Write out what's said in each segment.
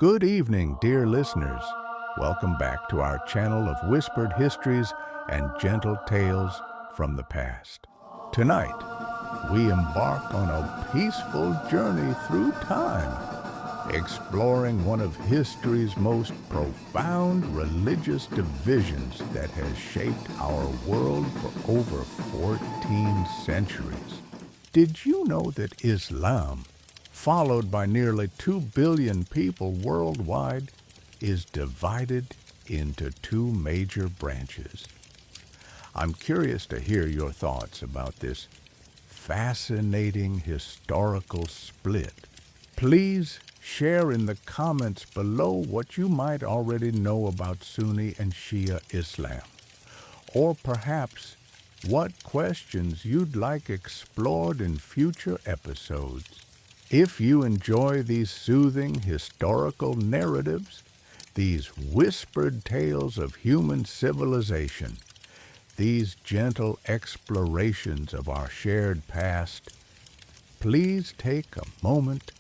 Good evening, dear listeners. Welcome back to our channel of whispered histories and gentle tales from the past. Tonight, we embark on a peaceful journey through time, exploring one of history's most profound religious divisions that has shaped our world for over 14 centuries. Did you know that Islam, followed by nearly 2 billion people worldwide, is divided into two major branches? I'm curious to hear your thoughts about this fascinating historical split. Please share in the comments below what you might already know about Sunni and Shia Islam, or perhaps what questions you'd like explored in future episodes. If you enjoy these soothing historical narratives, these whispered tales of human civilization, these gentle explorations of our shared past, please take a moment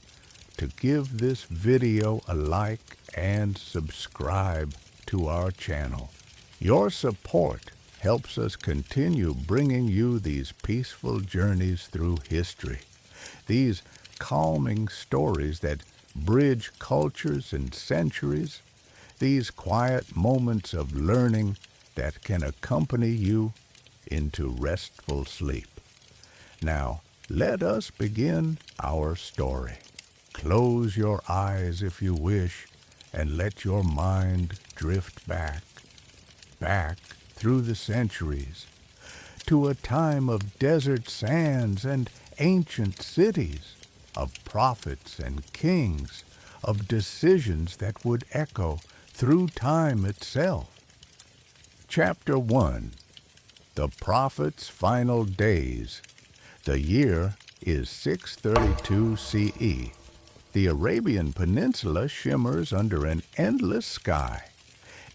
to give this video a like and subscribe to our channel. Your support helps us continue bringing you these peaceful journeys through history, these calming stories that bridge cultures and centuries, these quiet moments of learning that can accompany you into restful sleep. Now, let us begin our story. Close your eyes if you wish, and let your mind drift back through the centuries, to a time of desert sands and ancient cities, of prophets and kings, of decisions that would echo through time itself. Chapter 1. The Prophet's Final Days. The year is 632 CE. The Arabian Peninsula shimmers under an endless sky,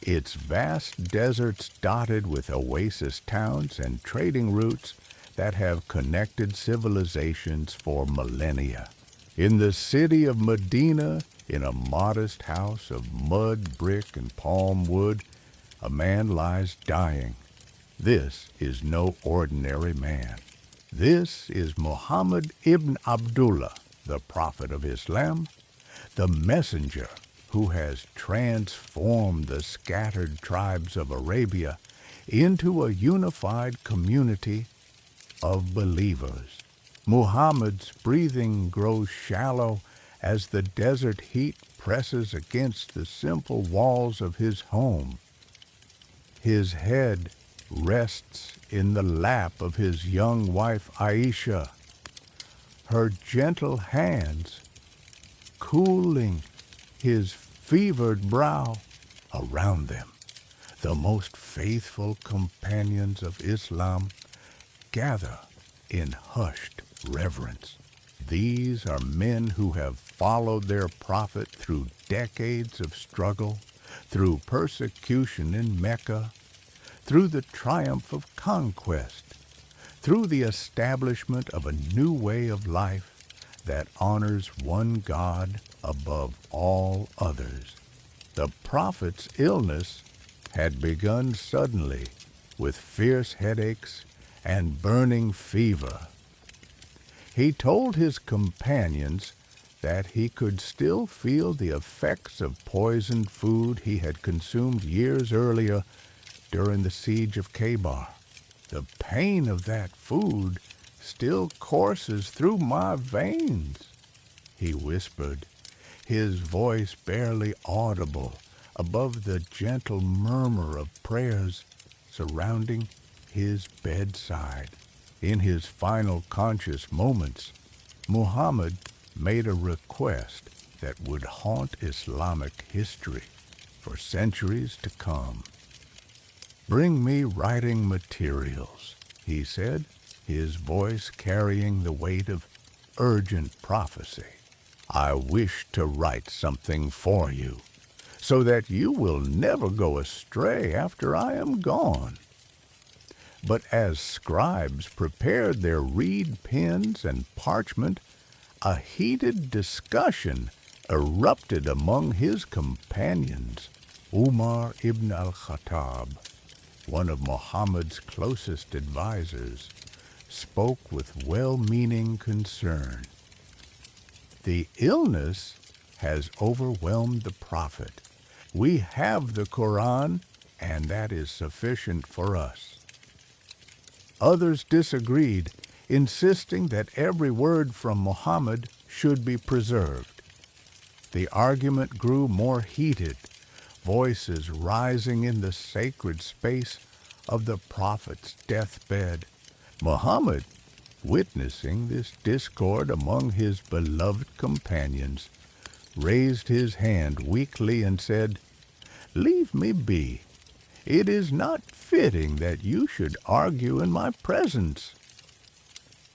its vast deserts dotted with oasis towns and trading routes that have connected civilizations for millennia. In the city of Medina, in a modest house of mud, brick, and palm wood, a man lies dying. This is no ordinary man. This is Muhammad ibn Abdullah, the prophet of Islam, the messenger who has transformed the scattered tribes of Arabia into a unified community of believers. Muhammad's breathing grows shallow as the desert heat presses against the simple walls of his home. His head rests in the lap of his young wife Aisha, her gentle hands cooling his fevered brow. Around them, the most faithful companions of Islam gather in hushed reverence. These are men who have followed their prophet through decades of struggle, through persecution in Mecca, through the triumph of conquest, through the establishment of a new way of life that honors one God above all others. The prophet's illness had begun suddenly, with fierce headaches and burning fever. He told his companions that he could still feel the effects of poisoned food he had consumed years earlier during the siege of Khaybar. The pain of that food still courses through my veins, he whispered, his voice barely audible above the gentle murmur of prayers surrounding his bedside. In his final conscious moments, Muhammad made a request that would haunt Islamic history for centuries to come. "Bring me writing materials," he said, his voice carrying the weight of urgent prophecy. "I wish to write something for you, so that you will never go astray after I am gone." But as scribes prepared their reed pens and parchment, a heated discussion erupted among his companions. Umar ibn al-Khattab, one of Muhammad's closest advisors, spoke with well-meaning concern. The illness has overwhelmed the Prophet. We have the Quran, and that is sufficient for us. Others disagreed, insisting that every word from Muhammad should be preserved. The argument grew more heated, voices rising in the sacred space of the Prophet's deathbed. Muhammad, witnessing this discord among his beloved companions, raised his hand weakly and said, "Leave me be. It is not fitting that you should argue in my presence."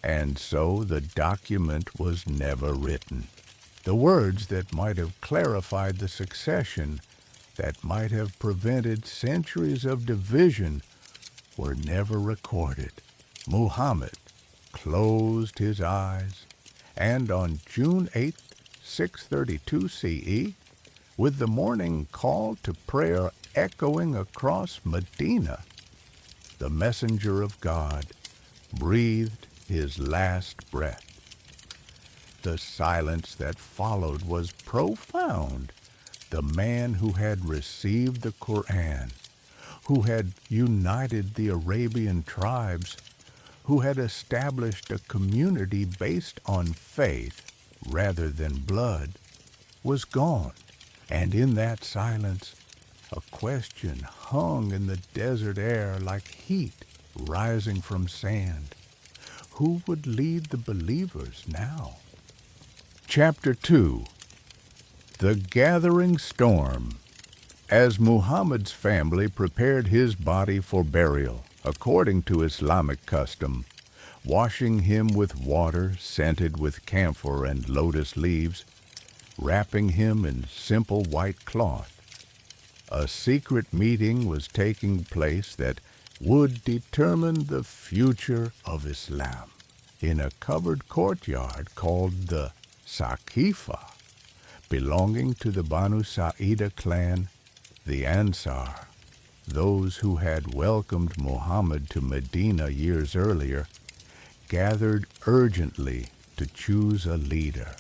And so the document was never written. The words that might have clarified the succession, that might have prevented centuries of division, were never recorded. Muhammad closed his eyes, and on June 8, 632 CE, with the morning call to prayer echoing across Medina, the messenger of God breathed his last breath. The silence that followed was profound. The man who had received the Quran, who had united the Arabian tribes, who had established a community based on faith rather than blood, was gone. And in that silence, a question hung in the desert air like heat rising from sand. Who would lead the believers now? Chapter 2. The Gathering Storm. As Muhammad's family prepared his body for burial, according to Islamic custom, washing him with water scented with camphor and lotus leaves, wrapping him in simple white cloth, a secret meeting was taking place that would determine the future of Islam. In a covered courtyard called the Saqifa, belonging to the Banu Sa'ida clan, the Ansar, those who had welcomed Muhammad to Medina years earlier, gathered urgently to choose a leader.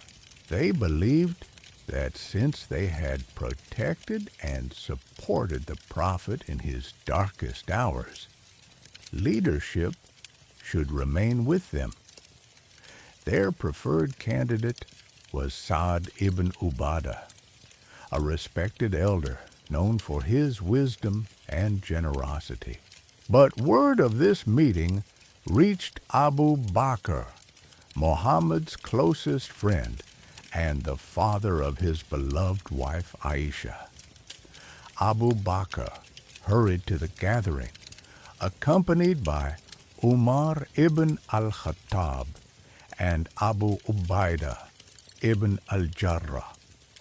They believed that since they had protected and supported the Prophet in his darkest hours, leadership should remain with them. Their preferred candidate was Sa'd ibn Ubadah, a respected elder known for his wisdom and generosity. But word of this meeting reached Abu Bakr, Muhammad's closest friend and the father of his beloved wife Aisha. Abu Bakr hurried to the gathering, accompanied by Umar ibn al-Khattab and Abu Ubaidah ibn al-Jarrah.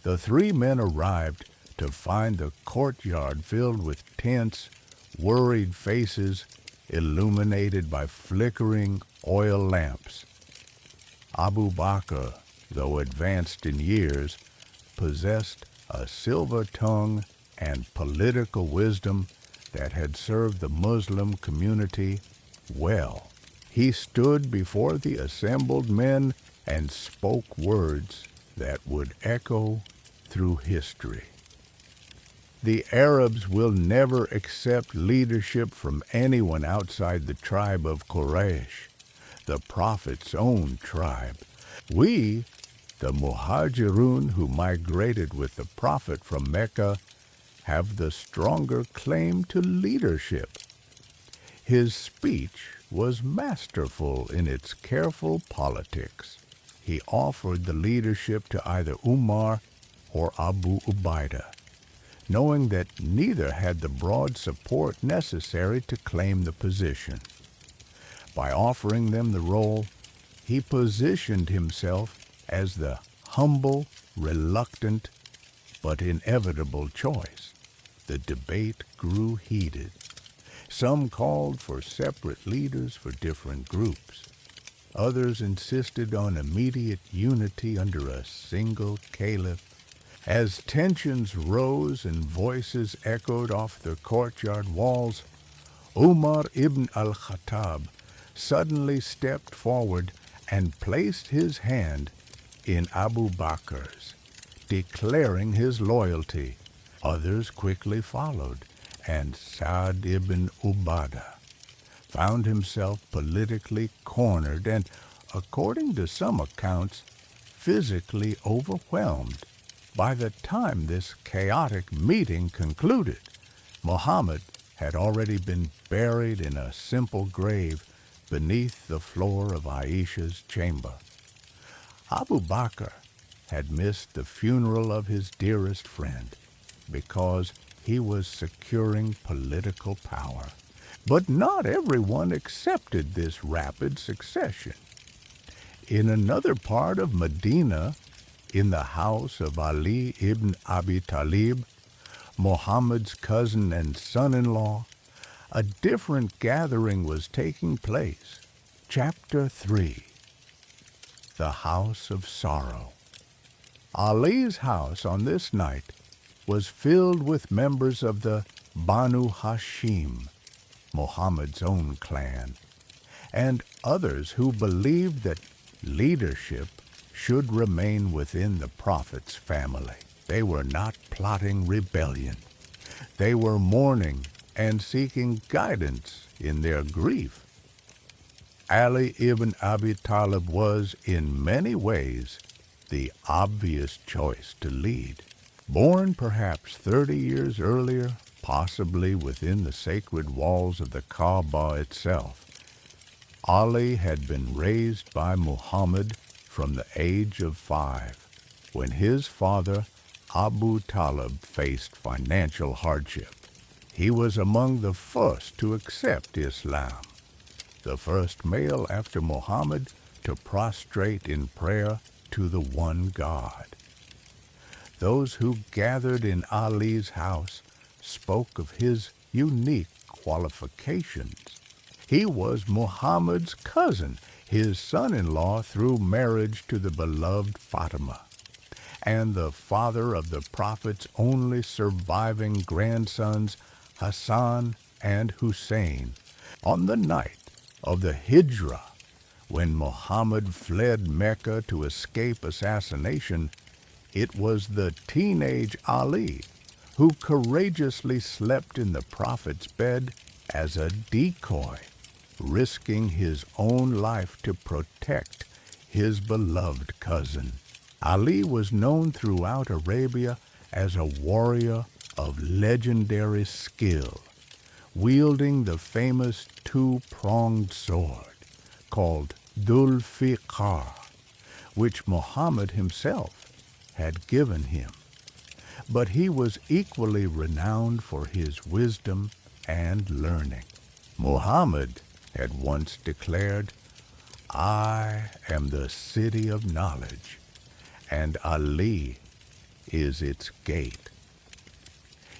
The three men arrived to find the courtyard filled with tense, worried faces illuminated by flickering oil lamps. Abu Bakr, though advanced in years, possessed a silver tongue and political wisdom that had served the Muslim community well. He stood before the assembled men and spoke words that would echo through history. The Arabs will never accept leadership from anyone outside the tribe of Quraysh, the Prophet's own tribe. We, the Muhajirun who migrated with the Prophet from Mecca, have the stronger claim to leadership. His speech was masterful in its careful politics. He offered the leadership to either Umar or Abu Ubaidah, knowing that neither had the broad support necessary to claim the position. By offering them the role, he positioned himself as the humble, reluctant, but inevitable choice. The debate grew heated. Some called for separate leaders for different groups. Others insisted on immediate unity under a single caliph. As tensions rose and voices echoed off the courtyard walls, Umar ibn al-Khattab suddenly stepped forward and placed his hand in Abu Bakr's, declaring his loyalty. Others quickly followed, and Sa'd ibn Ubadah found himself politically cornered and, according to some accounts, physically overwhelmed. By the time this chaotic meeting concluded, Muhammad had already been buried in a simple grave beneath the floor of Aisha's chamber. Abu Bakr had missed the funeral of his dearest friend because he was securing political power. But not everyone accepted this rapid succession. In another part of Medina, in the house of Ali ibn Abi Talib, Muhammad's cousin and son-in-law, a different gathering was taking place. Chapter 3. The House of Sorrow. Ali's house on this night was filled with members of the Banu Hashim, Muhammad's own clan, and others who believed that leadership should remain within the Prophet's family. They were not plotting rebellion. They were mourning and seeking guidance in their grief. Ali ibn Abi Talib was, in many ways, the obvious choice to lead. Born perhaps 30 years earlier, possibly within the sacred walls of the Kaaba itself, Ali had been raised by Muhammad from the age of 5, when his father, Abu Talib, faced financial hardship. He was among the first to accept Islam, the first male after Muhammad to prostrate in prayer to the one God. Those who gathered in Ali's house spoke of his unique qualifications. He was Muhammad's cousin, his son-in-law through marriage to the beloved Fatima, and the father of the Prophet's only surviving grandsons, Hassan and Hussein. On the night of the Hijrah, when Muhammad fled Mecca to escape assassination, it was the teenage Ali who courageously slept in the Prophet's bed as a decoy, risking his own life to protect his beloved cousin. Ali was known throughout Arabia as a warrior of legendary skill, wielding the famous two-pronged sword called Dhul Fiqar, which Muhammad himself had given him. But he was equally renowned for his wisdom and learning. Muhammad had once declared, "I am the city of knowledge, and Ali is its gate."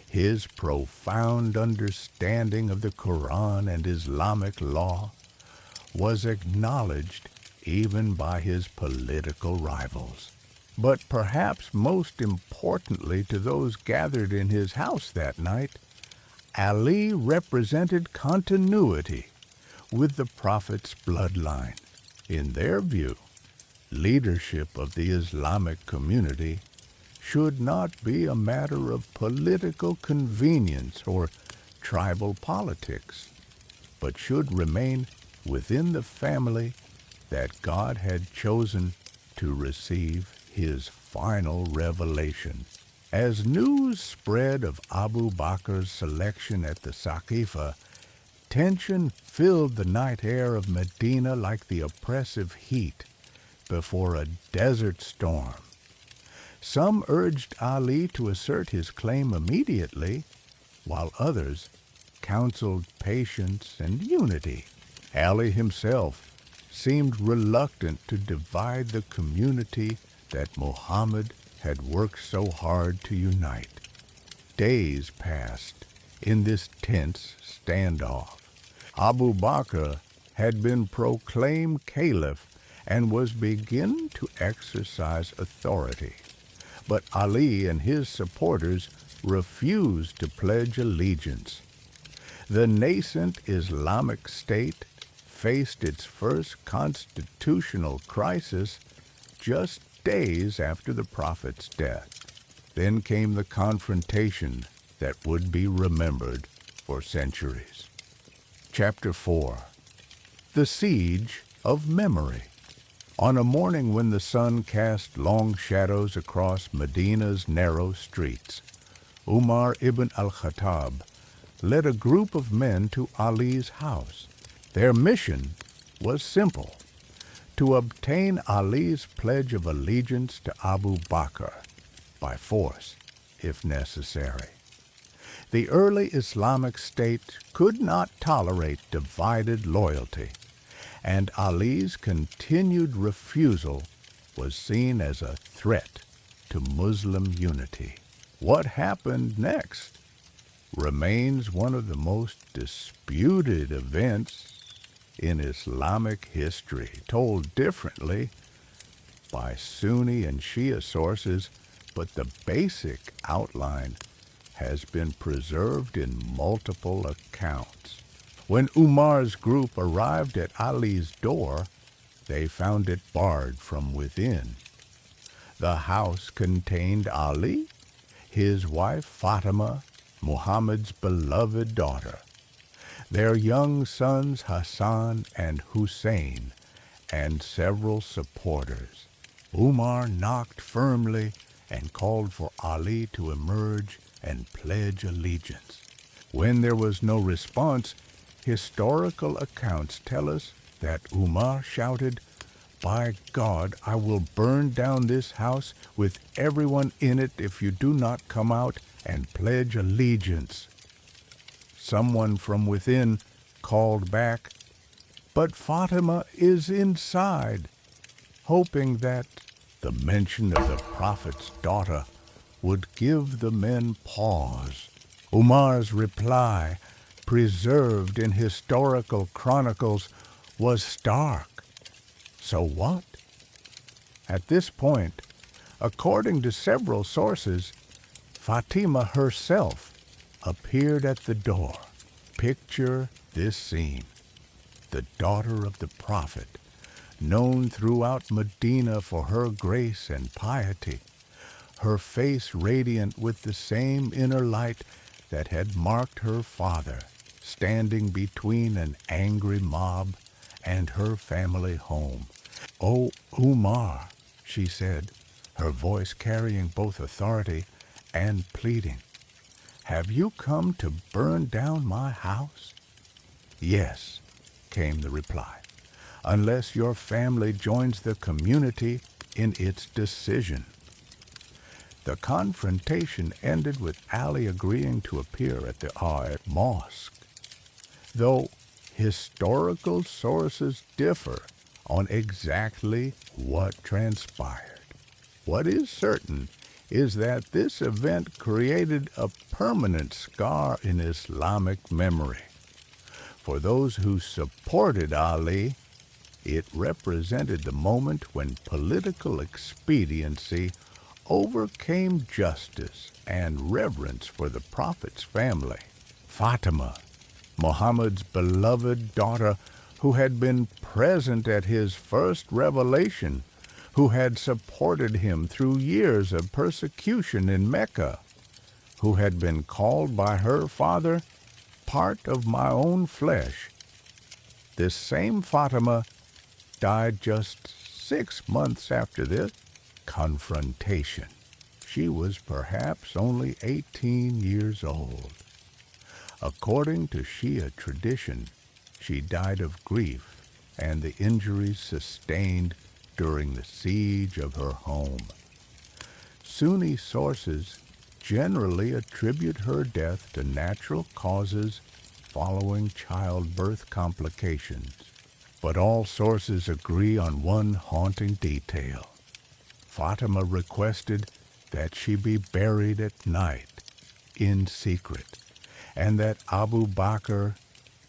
His profound understanding of the Quran and Islamic law was acknowledged even by his political rivals. But perhaps most importantly to those gathered in his house that night, Ali represented continuity with the Prophet's bloodline. In their view, leadership of the Islamic community should not be a matter of political convenience or tribal politics, but should remain within the family that God had chosen to receive his final revelation. As news spread of Abu Bakr's selection at the Saqifa, tension filled the night air of Medina like the oppressive heat before a desert storm. Some urged Ali to assert his claim immediately, while others counseled patience and unity. Ali himself seemed reluctant to divide the community that Muhammad had worked so hard to unite. Days passed in this tense standoff. Abu Bakr had been proclaimed caliph and was beginning to exercise authority. But Ali and his supporters refused to pledge allegiance. The nascent Islamic State faced its first constitutional crisis just days after the Prophet's death. Then came the confrontation that would be remembered for centuries. Chapter 4. The Siege of Memory. On a morning when the sun cast long shadows across Medina's narrow streets, Umar ibn al-Khattab led a group of men to Ali's house. Their mission was simple: to obtain Ali's pledge of allegiance to Abu Bakr, by force, if necessary. The early Islamic State could not tolerate divided loyalty, and Ali's continued refusal was seen as a threat to Muslim unity. What happened next remains one of the most disputed events in Islamic history, told differently by Sunni and Shia sources, but the basic outline has been preserved in multiple accounts. When Umar's group arrived at Ali's door, they found it barred from within. The house contained Ali, his wife Fatima, Muhammad's beloved daughter, their young sons Hassan and Hussein, and several supporters. Umar knocked firmly and called for Ali to emerge and pledge allegiance. When there was no response, historical accounts tell us that Umar shouted, "By God, I will burn down this house with everyone in it if you do not come out and pledge allegiance." Someone from within called back, "But Fatima is inside," hoping that the mention of the Prophet's daughter would give the men pause. Umar's reply, preserved in historical chronicles, was stark. So what? At this point, according to several sources, Fatima herself appeared at the door. Picture this scene: the daughter of the Prophet, known throughout Medina for her grace and piety, her face radiant with the same inner light that had marked her father, standing between an angry mob and her family home. "O Umar," she said, her voice carrying both authority and pleading, "have you come to burn down my house?" "Yes," came the reply, "unless your family joins the community in its decision." The confrontation ended with Ali agreeing to appear at the mosque, though historical sources differ on exactly what transpired. What is certain is that this event created a permanent scar in Islamic memory. For those who supported Ali, it represented the moment when political expediency overcame justice and reverence for the Prophet's family. Fatima, Muhammad's beloved daughter, who had been present at his first revelation, who had supported him through years of persecution in Mecca, who had been called by her father part of my own flesh. This same Fatima died just 6 months after this confrontation. She was perhaps only 18 years old. According to Shia tradition, she died of grief and the injuries sustained during the siege of her home. Sunni sources generally attribute her death to natural causes following childbirth complications, but all sources agree on one haunting detail. Fatima requested that she be buried at night, in secret, and that Abu Bakr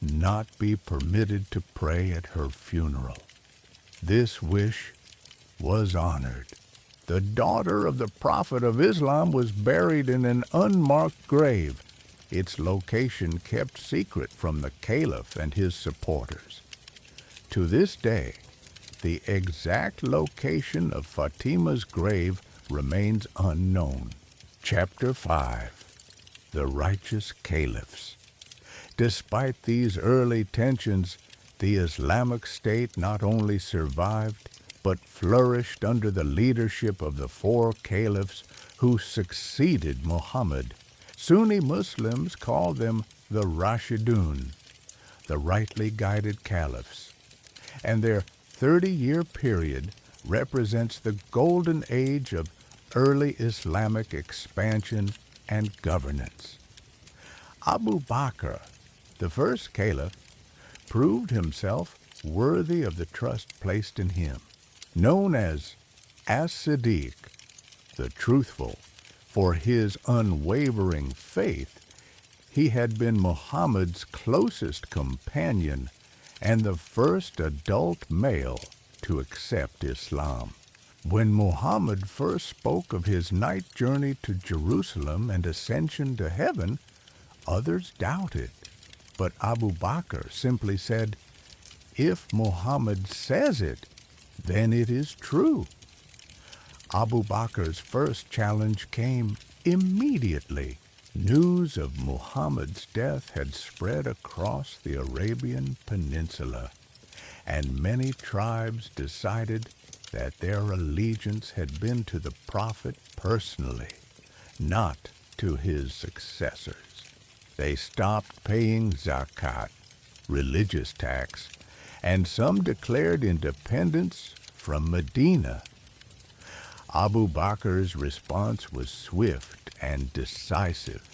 not be permitted to pray at her funeral. This wish was honored. the daughter of the Prophet of Islam was buried in an unmarked grave, its location kept secret from the Caliph and his supporters. To this day, the exact location of Fatima's grave remains unknown. Chapter 5. The Righteous Caliphs. Despite these early tensions, the Islamic State not only survived, but flourished under the leadership of the four caliphs who succeeded Muhammad. Sunni Muslims call them the Rashidun, the rightly guided caliphs, and their 30-year period represents the golden age of early Islamic expansion and governance. Abu Bakr, the first caliph, proved himself worthy of the trust placed in him. Known as As-Siddiq, the truthful, for his unwavering faith, he had been Muhammad's closest companion and the first adult male to accept Islam. When Muhammad first spoke of his night journey to Jerusalem and ascension to heaven, others doubted. But Abu Bakr simply said, "If Muhammad says it, then it is true." Abu Bakr's first challenge came immediately. News of Muhammad's death had spread across the Arabian Peninsula, and many tribes decided that their allegiance had been to the Prophet personally, not to his successors. They stopped paying zakat, religious tax, and some declared independence from Medina. Abu Bakr's response was swift and decisive.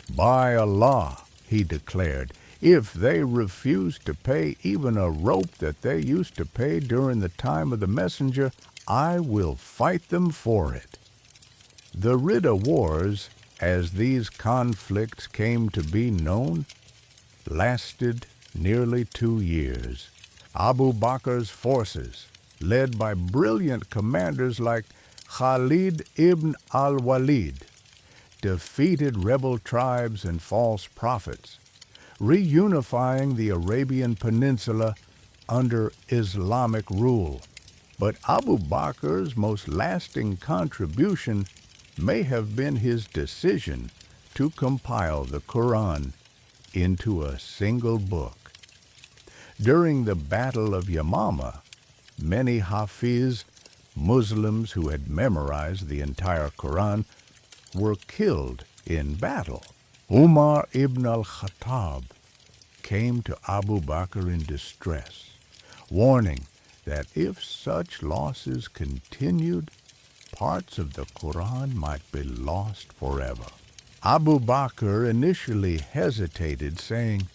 "By Allah," he declared, "if they refuse to pay even a rope that they used to pay during the time of the messenger, I will fight them for it." The Ridda Wars, as these conflicts came to be known, lasted nearly 2 years. Abu Bakr's forces, led by brilliant commanders like Khalid ibn al-Walid, defeated rebel tribes and false prophets, reunifying the Arabian Peninsula under Islamic rule. But Abu Bakr's most lasting contribution may have been his decision to compile the Quran into a single book. During the Battle of Yamama, many Hafiz, Muslims who had memorized the entire Quran, were killed in battle. Umar ibn al-Khattab came to Abu Bakr in distress, warning that if such losses continued, parts of the Quran might be lost forever. Abu Bakr initially hesitated, saying,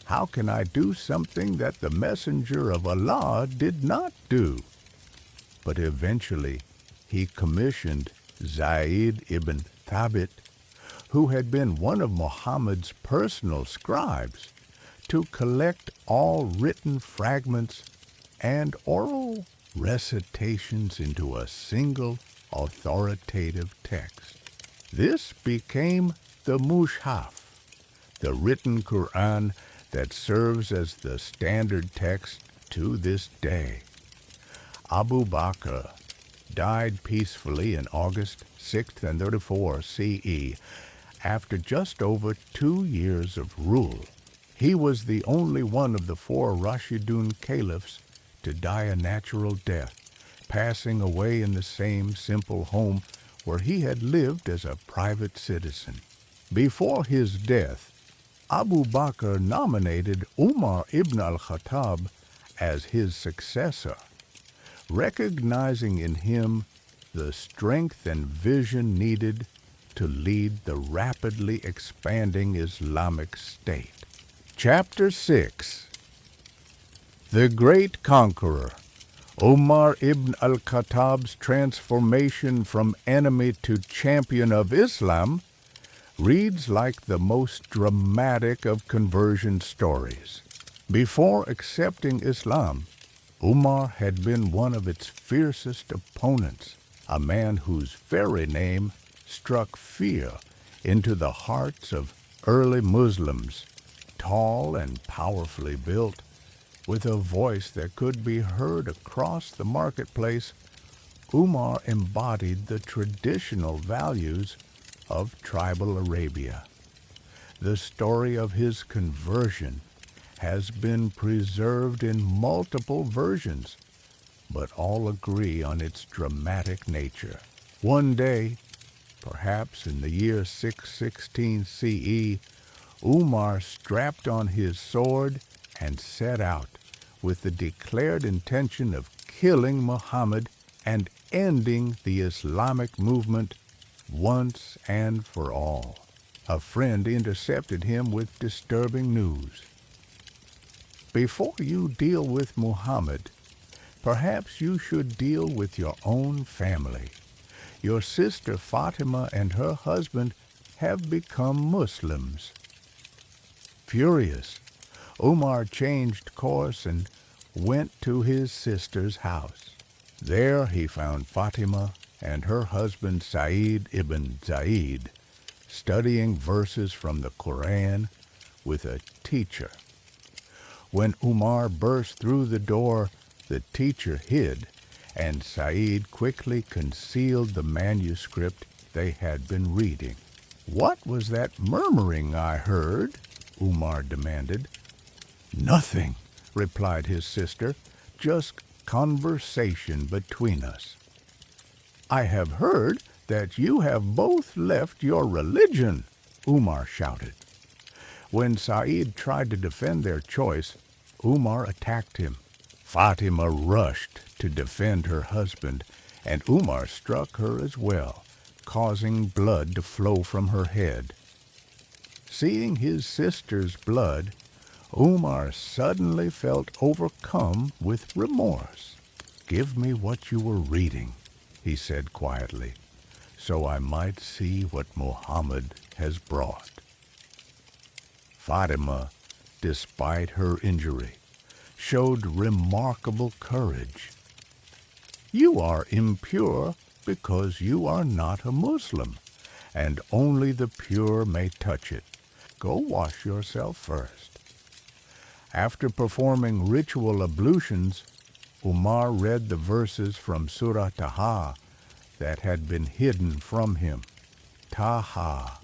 "How can I do something that the Messenger of Allah did not do?" But eventually he commissioned Zayd ibn Thabit, who had been one of Muhammad's personal scribes, to collect all written fragments and oral recitations into a single authoritative text. This became the Mushaf, the written Quran that serves as the standard text to this day. Abu Bakr died peacefully in August 634 CE after just over 2 years of rule. He was the only one of the 4 Rashidun caliphs to die a natural death, passing away in the same simple home where he had lived as a private citizen. Before his death, Abu Bakr nominated Umar ibn al-Khattab as his successor, recognizing in him the strength and vision needed to lead the rapidly expanding Islamic State. Chapter 6. The Great Conqueror. Umar ibn al-Khattab's transformation from enemy to champion of Islam reads like the most dramatic of conversion stories. Before accepting Islam, Umar had been one of its fiercest opponents, a man whose very name struck fear into the hearts of early Muslims, tall and powerfully built, with a voice that could be heard across the marketplace. Umar embodied the traditional values of tribal Arabia. The story of his conversion has been preserved in multiple versions, but all agree on its dramatic nature. One day, perhaps in the year 616 CE, Umar strapped on his sword and set out with the declared intention of killing Muhammad and ending the Islamic movement once and for all. A friend intercepted him with disturbing news. Before you deal with Muhammad, perhaps you should deal with your own family. Your sister Fatima and her husband have become Muslims. Furious, Umar changed course and went to his sister's house. There he found Fatima and her husband Sa'id ibn Zaid studying verses from the Quran with a teacher. When Umar burst through the door, the teacher hid, and Sa'id quickly concealed the manuscript they had been reading. "What was that murmuring I heard?" Umar demanded. "Nothing," replied his sister, "just conversation between us." "I have heard that you have both left your religion," Umar shouted. When Sa'id tried to defend their choice, Umar attacked him. Fatima rushed to defend her husband, and Umar struck her as well, causing blood to flow from her head. Seeing his sister's blood, Umar suddenly felt overcome with remorse. "Give me what you were reading," he said quietly, "so I might see what Muhammad has brought." Fatima, despite her injury, showed remarkable courage. "You are impure because you are not a Muslim, and only the pure may touch it. Go wash yourself first." After performing ritual ablutions, Umar read the verses from Surah Taha that had been hidden from him. Taha,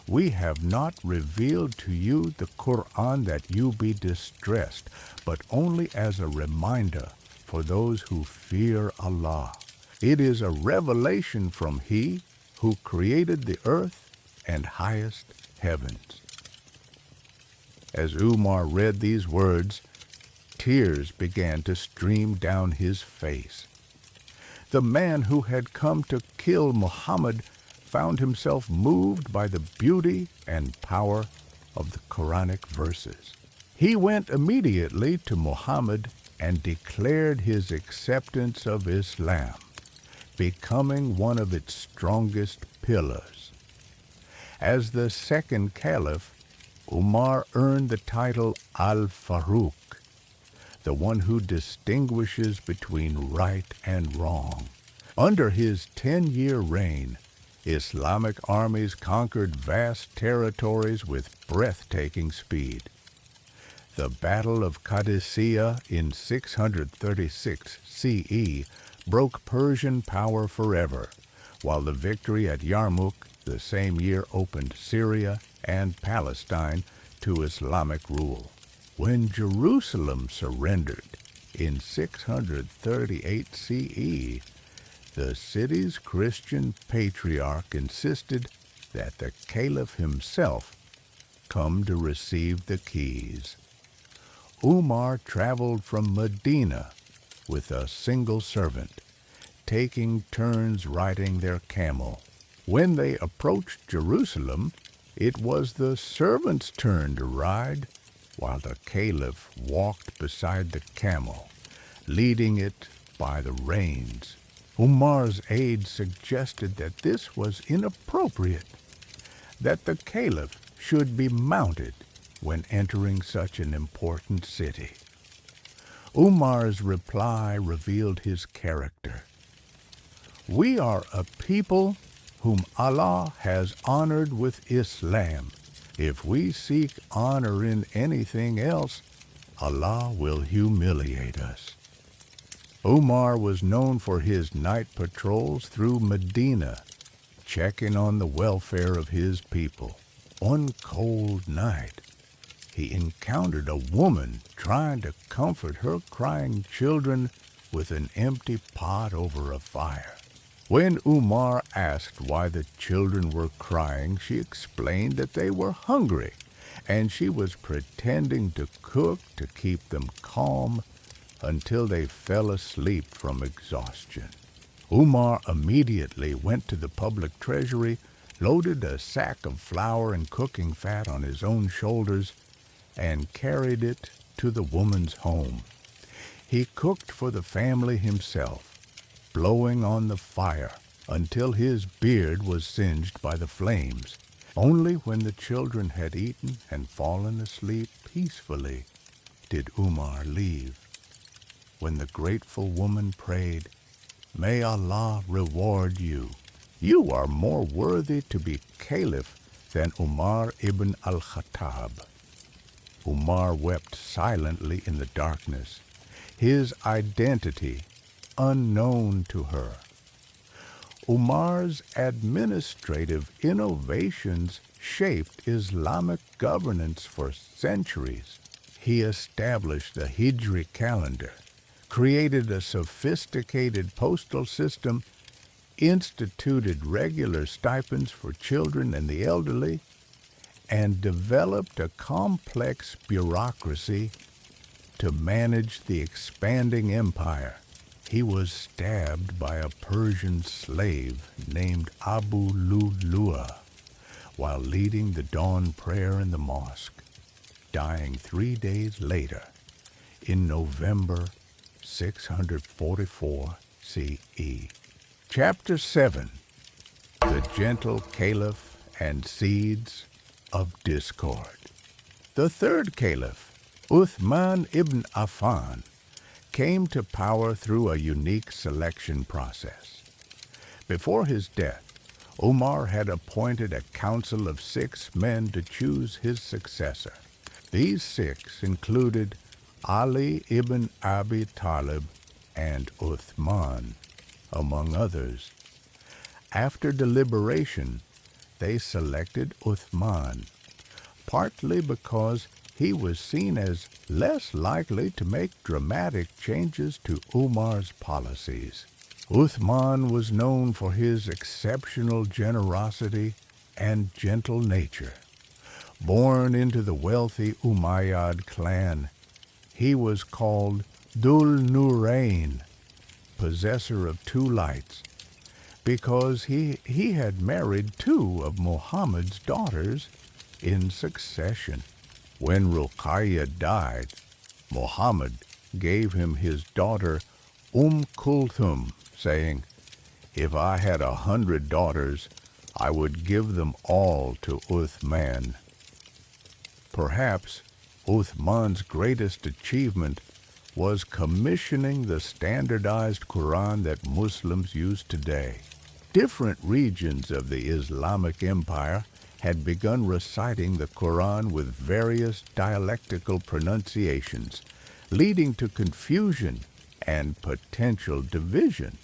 we have not revealed to you the Qur'an that you be distressed, but only as a reminder for those who fear Allah. It is a revelation from He who created the earth and highest heavens. As Umar read these words, tears began to stream down his face. The man who had come to kill Muhammad found himself moved by the beauty and power of the Quranic verses. He went immediately to Muhammad and declared his acceptance of Islam, becoming one of its strongest pillars. As the second caliph, Umar earned the title Al-Faruq, the one who distinguishes between right and wrong. Under his 10-year reign, Islamic armies conquered vast territories with breathtaking speed. The Battle of Qadisiyah in 636 CE broke Persian power forever, while the victory at Yarmouk the same year opened Syria and Palestine to Islamic rule. When Jerusalem surrendered in 638 CE, the city's Christian patriarch insisted that the caliph himself come to receive the keys. Umar traveled from Medina with a single servant, taking turns riding their camel. When they approached Jerusalem, it was the servant's turn to ride, while the caliph walked beside the camel, leading it by the reins. Umar's aide suggested that this was inappropriate, that the caliph should be mounted when entering such an important city. Umar's reply revealed his character. We are a people whom Allah has honored with Islam. If we seek honor in anything else, Allah will humiliate us. Umar was known for his night patrols through Medina, checking on the welfare of his people. One cold night, he encountered a woman trying to comfort her crying children with an empty pot over a fire. When Umar asked why the children were crying, she explained that they were hungry, and she was pretending to cook to keep them calm until they fell asleep from exhaustion. Umar immediately went to the public treasury, loaded a sack of flour and cooking fat on his own shoulders, and carried it to the woman's home. He cooked for the family himself, blowing on the fire until his beard was singed by the flames. Only when the children had eaten and fallen asleep peacefully did Umar leave. When the grateful woman prayed, "May Allah reward you. You are more worthy to be caliph than Umar ibn al-Khattab." Umar wept silently in the darkness, his identity unknown to her. Umar's administrative innovations shaped Islamic governance for centuries. He established the Hijri calendar, created a sophisticated postal system, instituted regular stipends for children and the elderly, and developed a complex bureaucracy to manage the expanding empire. He was stabbed by a Persian slave named Abu Lu'lu'a while leading the dawn prayer in the mosque, dying 3 days later in November 644 CE. Chapter 7. The Gentle Caliph and Seeds of Discord. The third caliph, Uthman ibn Affan, came to power through a unique selection process. Before his death, Umar had appointed a council of 6 men to choose his successor. These 6 included Ali ibn Abi Talib and Uthman, among others. After deliberation, they selected Uthman, partly because he was seen as less likely to make dramatic changes to Umar's policies. Uthman was known for his exceptional generosity and gentle nature. Born into the wealthy Umayyad clan, he was called Dhul Nurayn, possessor of 2 lights, because he had married 2 of Muhammad's daughters in succession. When Ruqayyah died, Muhammad gave him his daughter Kulthum, saying, "If I had 100 daughters, I would give them all to Uthman." Perhaps Uthman's greatest achievement was commissioning the standardized Quran that Muslims use today. Different regions of the Islamic Empire had begun reciting the Quran with various dialectical pronunciations, leading to confusion and potential division.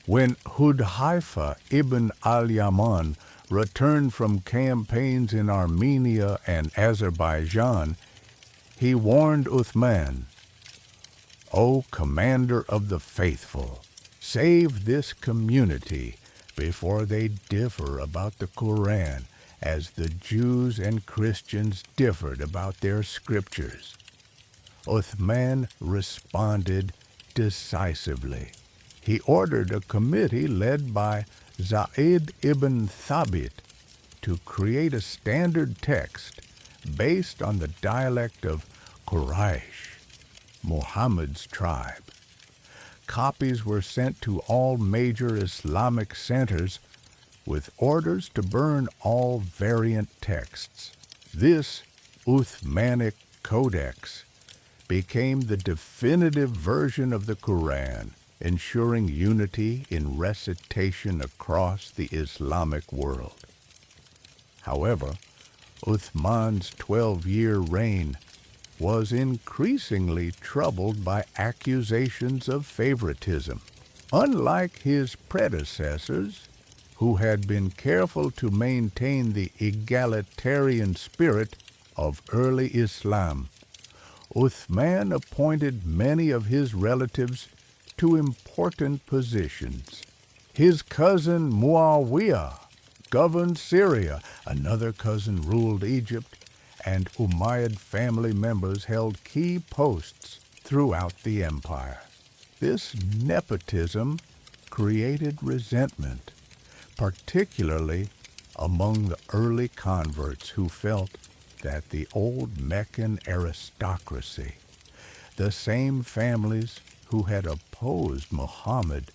When Hudhaifa ibn al-Yaman returned from campaigns in Armenia and Azerbaijan, he warned Uthman, "O commander of the faithful, save this community before they differ about the Quran, as the Jews and Christians differed about their scriptures." Uthman responded decisively. He ordered a committee led by Zayd ibn Thabit to create a standard text based on the dialect of Quraysh, Muhammad's tribe. Copies were sent to all major Islamic centers with orders to burn all variant texts. This Uthmanic Codex became the definitive version of the Quran, ensuring unity in recitation across the Islamic world. However, Uthman's 12-year reign was increasingly troubled by accusations of favoritism. Unlike his predecessors, who had been careful to maintain the egalitarian spirit of early Islam, Uthman appointed many of his relatives to important positions. His cousin Muawiyah governed Syria, another cousin ruled Egypt, and Umayyad family members held key posts throughout the empire. This nepotism created resentment, particularly among the early converts who felt that the old Meccan aristocracy, the same families who had opposed Muhammad,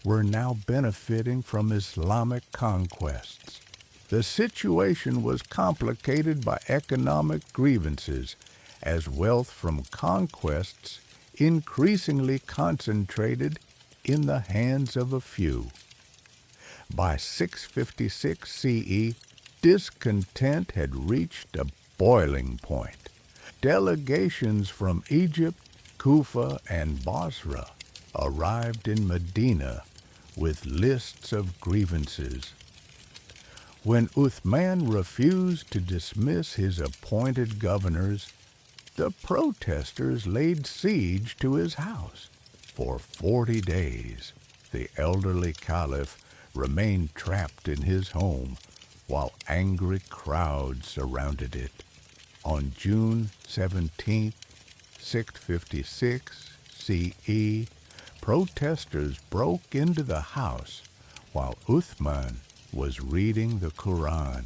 were now benefiting from Islamic conquests. The situation was complicated by economic grievances, as wealth from conquests increasingly concentrated in the hands of a few. By 656 CE, discontent had reached a boiling point. Delegations from Egypt, Kufa, and Basra arrived in Medina with lists of grievances. When Uthman refused to dismiss his appointed governors, the protesters laid siege to his house. For 40 days, the elderly caliph remained trapped in his home while angry crowds surrounded it. On June 17, 656 CE, protesters broke into the house while Uthman was reading the Quran.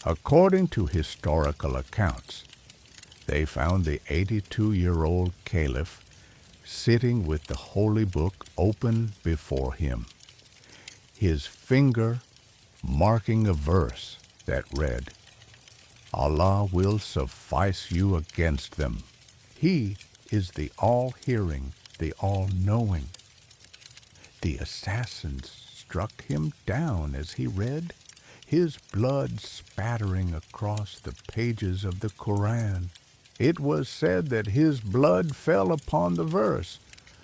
According to historical accounts, they found the 82-year-old caliph sitting with the holy book open before him, his finger marking a verse that read, "Allah will suffice you against them. He is the all-hearing, the all-knowing." The assassins struck him down as he read, his blood spattering across the pages of the Quran. It was said that his blood fell upon the verse,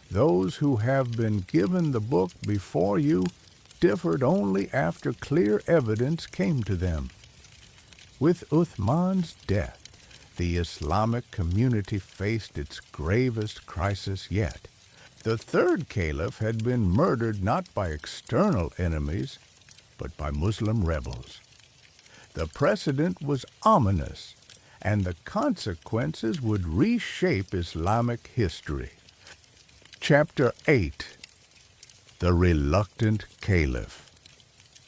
"Those who have been given the book before you differed only after clear evidence came to them." With Uthman's death, the Islamic community faced its gravest crisis yet. The third caliph had been murdered not by external enemies, but by Muslim rebels. The precedent was ominous, and the consequences would reshape Islamic history. Chapter 8. The Reluctant Caliph.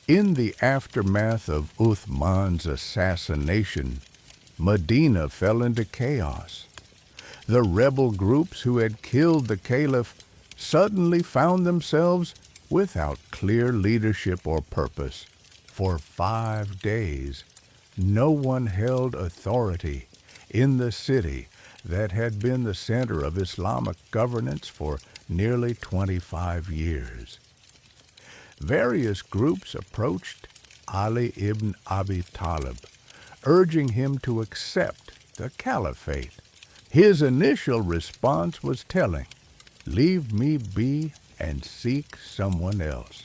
In the aftermath of Uthman's assassination, Medina fell into chaos. The rebel groups who had killed the caliph suddenly found themselves without clear leadership or purpose. For 5 days, no one held authority in the city that had been the center of Islamic governance for nearly 25 years. Various groups approached Ali ibn Abi Talib, urging him to accept the caliphate. His initial response was telling, "Leave me be and seek someone else.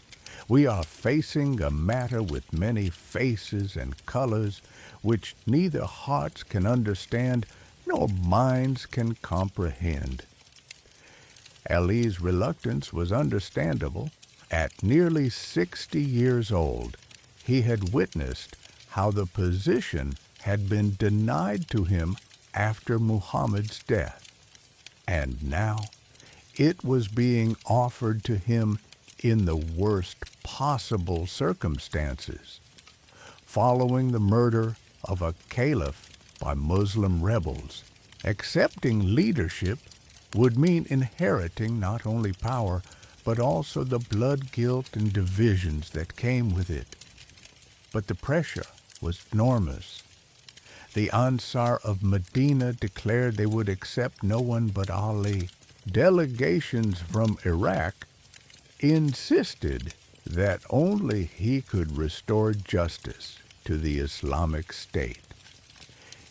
We are facing a matter with many faces and colors which neither hearts can understand nor minds can comprehend." Ali's reluctance was understandable. At nearly 60 years old, he had witnessed how the position had been denied to him after Muhammad's death, and now it was being offered to him in the worst possible circumstances. Following the murder of a caliph by Muslim rebels, accepting leadership would mean inheriting not only power, but also the blood guilt and divisions that came with it. But the pressure was enormous. The Ansar of Medina declared they would accept no one but Ali. Delegations from Iraq insisted that only he could restore justice to the Islamic State.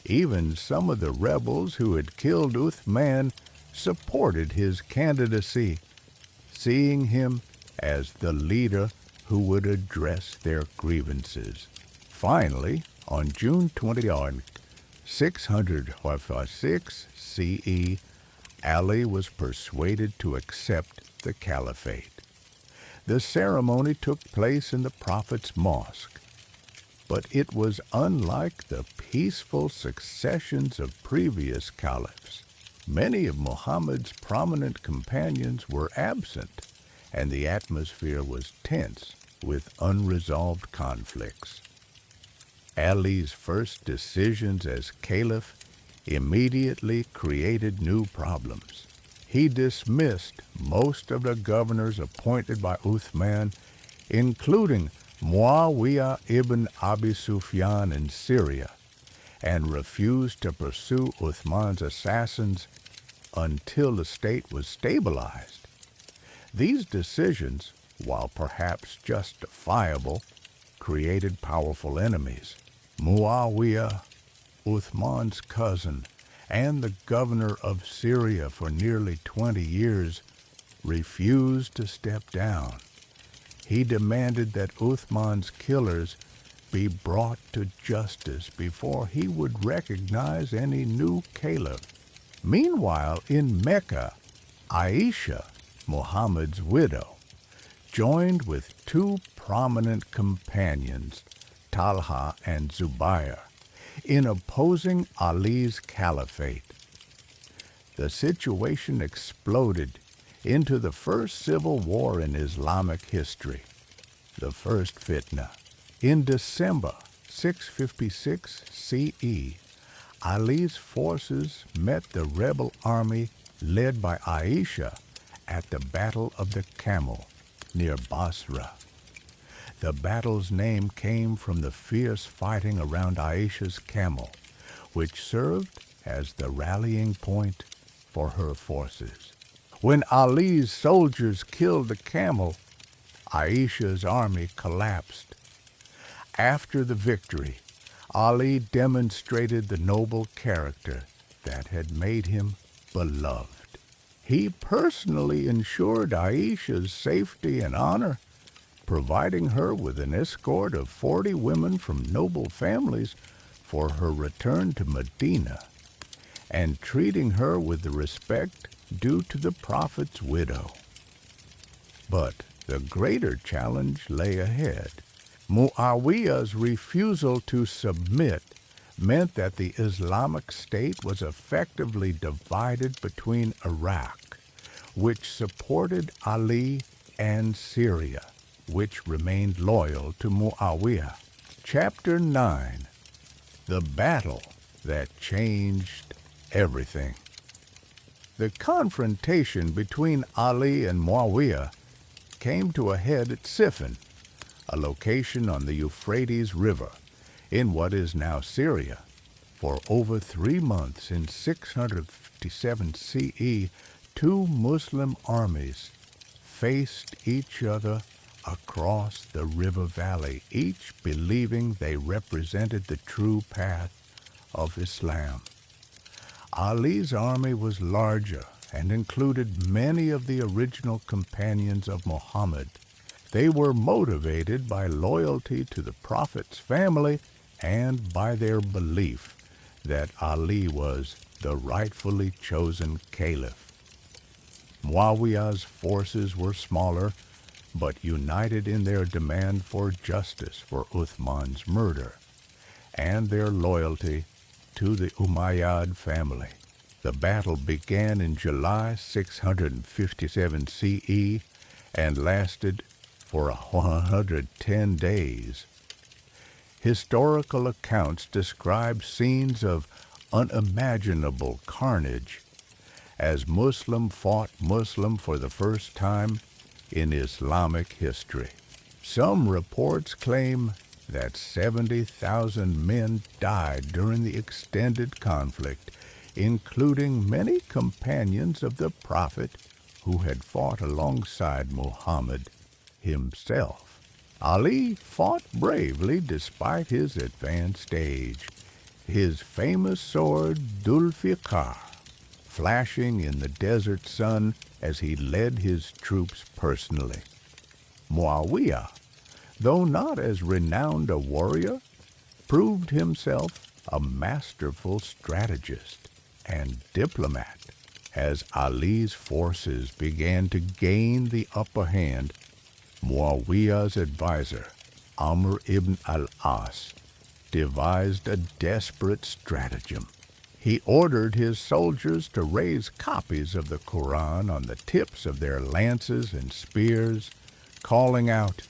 Even some of the rebels who had killed Uthman supported his candidacy, seeing him as the leader who would address their grievances. Finally, on June 20, 606 CE, Ali was persuaded to accept the caliphate. The ceremony took place in the Prophet's mosque, but it was unlike the peaceful successions of previous caliphs. Many of Muhammad's prominent companions were absent, and the atmosphere was tense with unresolved conflicts. Ali's first decisions as caliph immediately created new problems. He dismissed most of the governors appointed by Uthman, including Muawiyah ibn Abi Sufyan in Syria, and refused to pursue Uthman's assassins until the state was stabilized. These decisions, while perhaps justifiable, created powerful enemies. Muawiyah, Uthman's cousin, and the governor of Syria for nearly 20 years, refused to step down. He demanded that Uthman's killers be brought to justice before he would recognize any new caliph. Meanwhile, in Mecca, Aisha, Muhammad's widow, joined with two prominent companions, Talha and Zubair, in opposing Ali's caliphate. The situation exploded into the first civil war in Islamic history, the first fitna. In December 656 CE, Ali's forces met the rebel army led by Aisha at the Battle of the Camel near Basra. The battle's name came from the fierce fighting around Aisha's camel, which served as the rallying point for her forces. When Ali's soldiers killed the camel, Aisha's army collapsed. After the victory, Ali demonstrated the noble character that had made him beloved. He personally ensured Aisha's safety and honor, providing her with an escort of 40 women from noble families for her return to Medina, and treating her with the respect due to the Prophet's widow. But the greater challenge lay ahead. Muawiyah's refusal to submit meant that the Islamic State was effectively divided between Iraq, which supported Ali, and Syria, which remained loyal to Muawiyah. Chapter 9. The Battle That Changed Everything. The confrontation between Ali and Muawiyah came to a head at Siffin, a location on the Euphrates River in what is now Syria. For over 3 months in 657 CE, two Muslim armies faced each other across the river valley, each believing they represented the true path of Islam. Ali's army was larger and included many of the original companions of Muhammad. They were motivated by loyalty to the Prophet's family and by their belief that Ali was the rightfully chosen caliph. Muawiyah's forces were smaller, but united in their demand for justice for Uthman's murder and their loyalty to the Umayyad family. The battle began in July 657 CE and lasted for 110 days. Historical accounts describe scenes of unimaginable carnage as Muslim fought Muslim for the first time in Islamic history. Some reports claim that 70,000 men died during the extended conflict, including many companions of the Prophet who had fought alongside Muhammad himself. Ali fought bravely despite his advanced age, his famous sword Dulfiqar flashing in the desert sun as he led his troops personally. Muawiyah, though not as renowned a warrior, proved himself a masterful strategist and diplomat. As Ali's forces began to gain the upper hand, Muawiyah's advisor, Amr ibn al-As, devised a desperate stratagem. He ordered his soldiers to raise copies of the Quran on the tips of their lances and spears, calling out,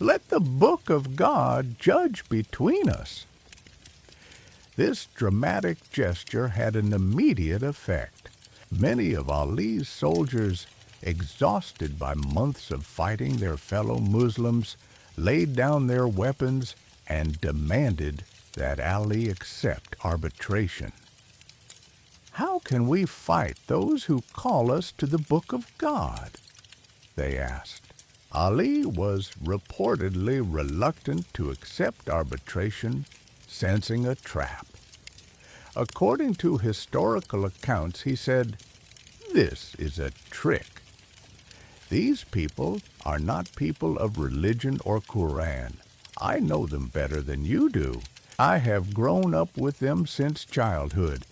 "Let the book of God judge between us." This dramatic gesture had an immediate effect. Many of Ali's soldiers, exhausted by months of fighting their fellow Muslims, laid down their weapons and demanded that Ali accept arbitration. "How can we fight those who call us to the book of God?" they asked. Ali was reportedly reluctant to accept arbitration, sensing a trap. According to historical accounts, he said, "This is a trick. These people are not people of religion or Quran. I know them better than you do. I have grown up with them since childhood.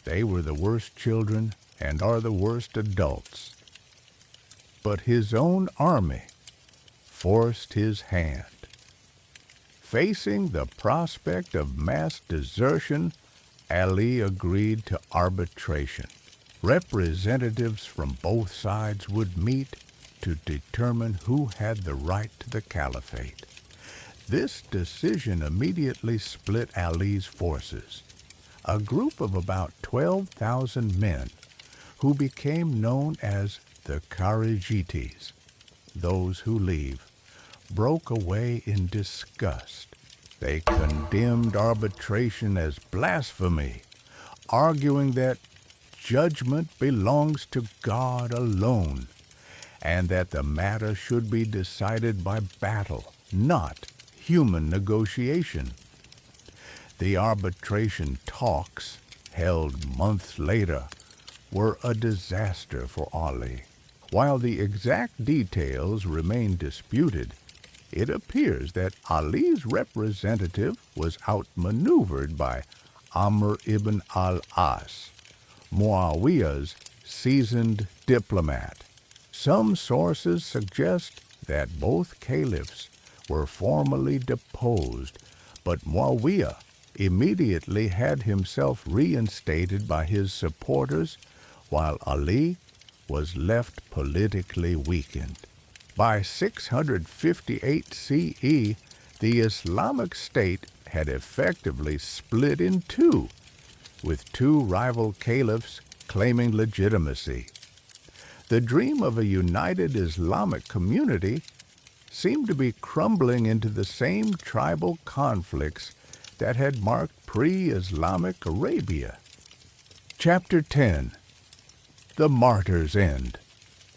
They were the worst children and are the worst adults." But his own army forced his hand. Facing the prospect of mass desertion, Ali agreed to arbitration. Representatives from both sides would meet to determine who had the right to the caliphate. This decision immediately split Ali's forces. A group of about 12,000 men, who became known as the Kharijites, those who leave, broke away in disgust. They condemned arbitration as blasphemy, arguing that judgment belongs to God alone, and that the matter should be decided by battle, not human negotiation. The arbitration talks, held months later, were a disaster for Ali. While the exact details remain disputed, it appears that Ali's representative was outmaneuvered by Amr ibn al-As, Muawiyah's seasoned diplomat. Some sources suggest that both caliphs were formally deposed, but Muawiyah immediately had himself reinstated by his supporters, while Ali was left politically weakened. By 658 CE, the Islamic State had effectively split in two, with two rival caliphs claiming legitimacy. The dream of a united Islamic community seemed to be crumbling into the same tribal conflicts that had marked pre-Islamic Arabia. Chapter 10. The Martyr's End.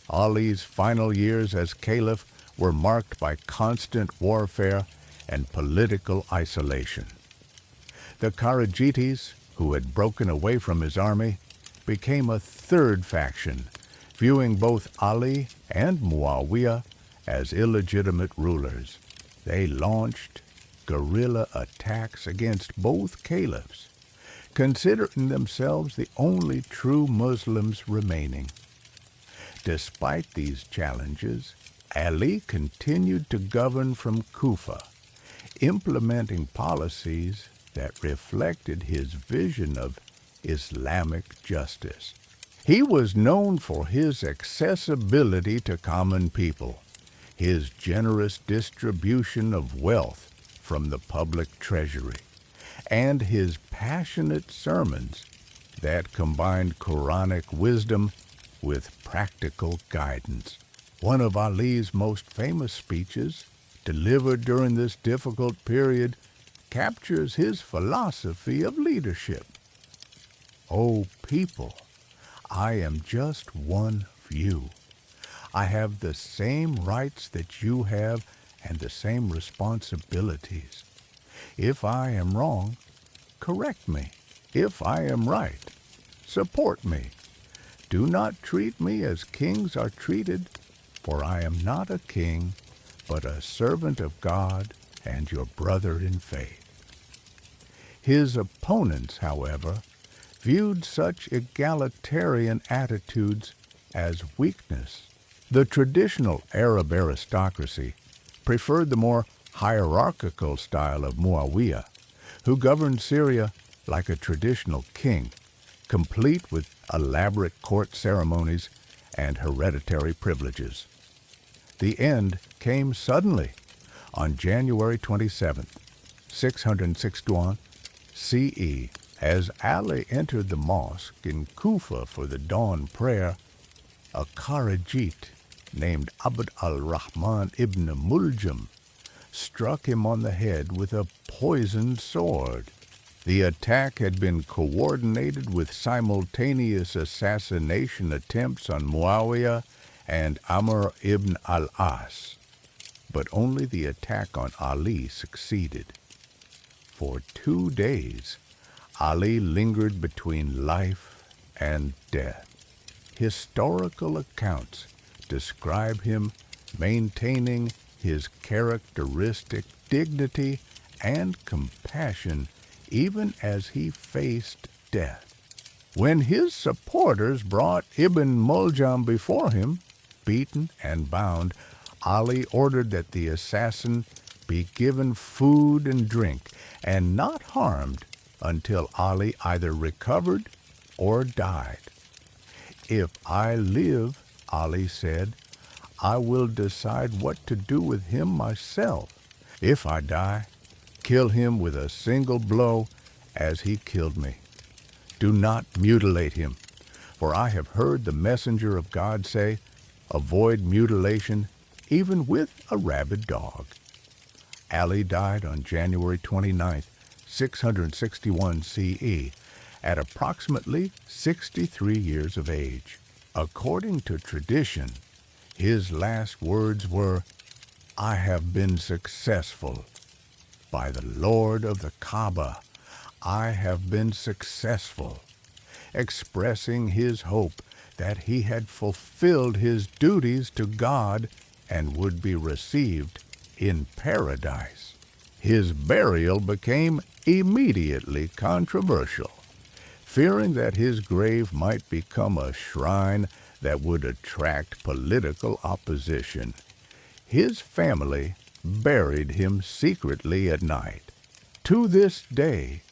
Ali's final years as caliph were marked by constant warfare and political isolation. The Kharijites, who had broken away from his army, became a third faction, viewing both Ali and Muawiyah as illegitimate rulers. They launched guerrilla attacks against both caliphs, considering themselves the only true Muslims remaining. Despite these challenges, Ali continued to govern from Kufa, implementing policies that reflected his vision of Islamic justice. He was known for his accessibility to common people, his generous distribution of wealth from the public treasury, and his passionate sermons that combined Quranic wisdom with practical guidance. One of Ali's most famous speeches, delivered during this difficult period, captures his philosophy of leadership. "O people, I am just one you. I have the same rights that you have and the same responsibilities. If I am wrong, correct me. If I am right, support me. Do not treat me as kings are treated, for I am not a king, but a servant of God and your brother in faith. His opponents, however, viewed such egalitarian attitudes as weakness. The traditional Arab aristocracy preferred the more hierarchical style of Muawiyah, who governed Syria like a traditional king, complete with elaborate court ceremonies and hereditary privileges. The end came suddenly on January 27th, 661 CE, as Ali entered the mosque in Kufa for the dawn prayer. A Kharijit named Abd al-Rahman ibn Muljam struck him on the head with a poisoned sword. The attack had been coordinated with simultaneous assassination attempts on Muawiyah and Amr ibn al-As, but only the attack on Ali succeeded. For 2 days, Ali lingered between life and death. Historical accounts describe him maintaining his characteristic dignity and compassion even as he faced death. When his supporters brought Ibn Muljam before him, beaten and bound, Ali ordered that the assassin be given food and drink and not harmed until Ali either recovered or died. If I live, Ali said, I will decide what to do with him myself. If I die, kill him with a single blow as he killed me. Do not mutilate him, for I have heard the messenger of God say, avoid mutilation even with a rabid dog. Ali died on January 29, 661 CE, at approximately 63 years of age. According to tradition, his last words were, I have been successful. By the Lord of the Kaaba, I have been successful, expressing his hope that he had fulfilled his duties to God and would be received in paradise. His burial became immediately controversial. Fearing that his grave might become a shrine that would attract political opposition, his family buried him secretly at night. To this day,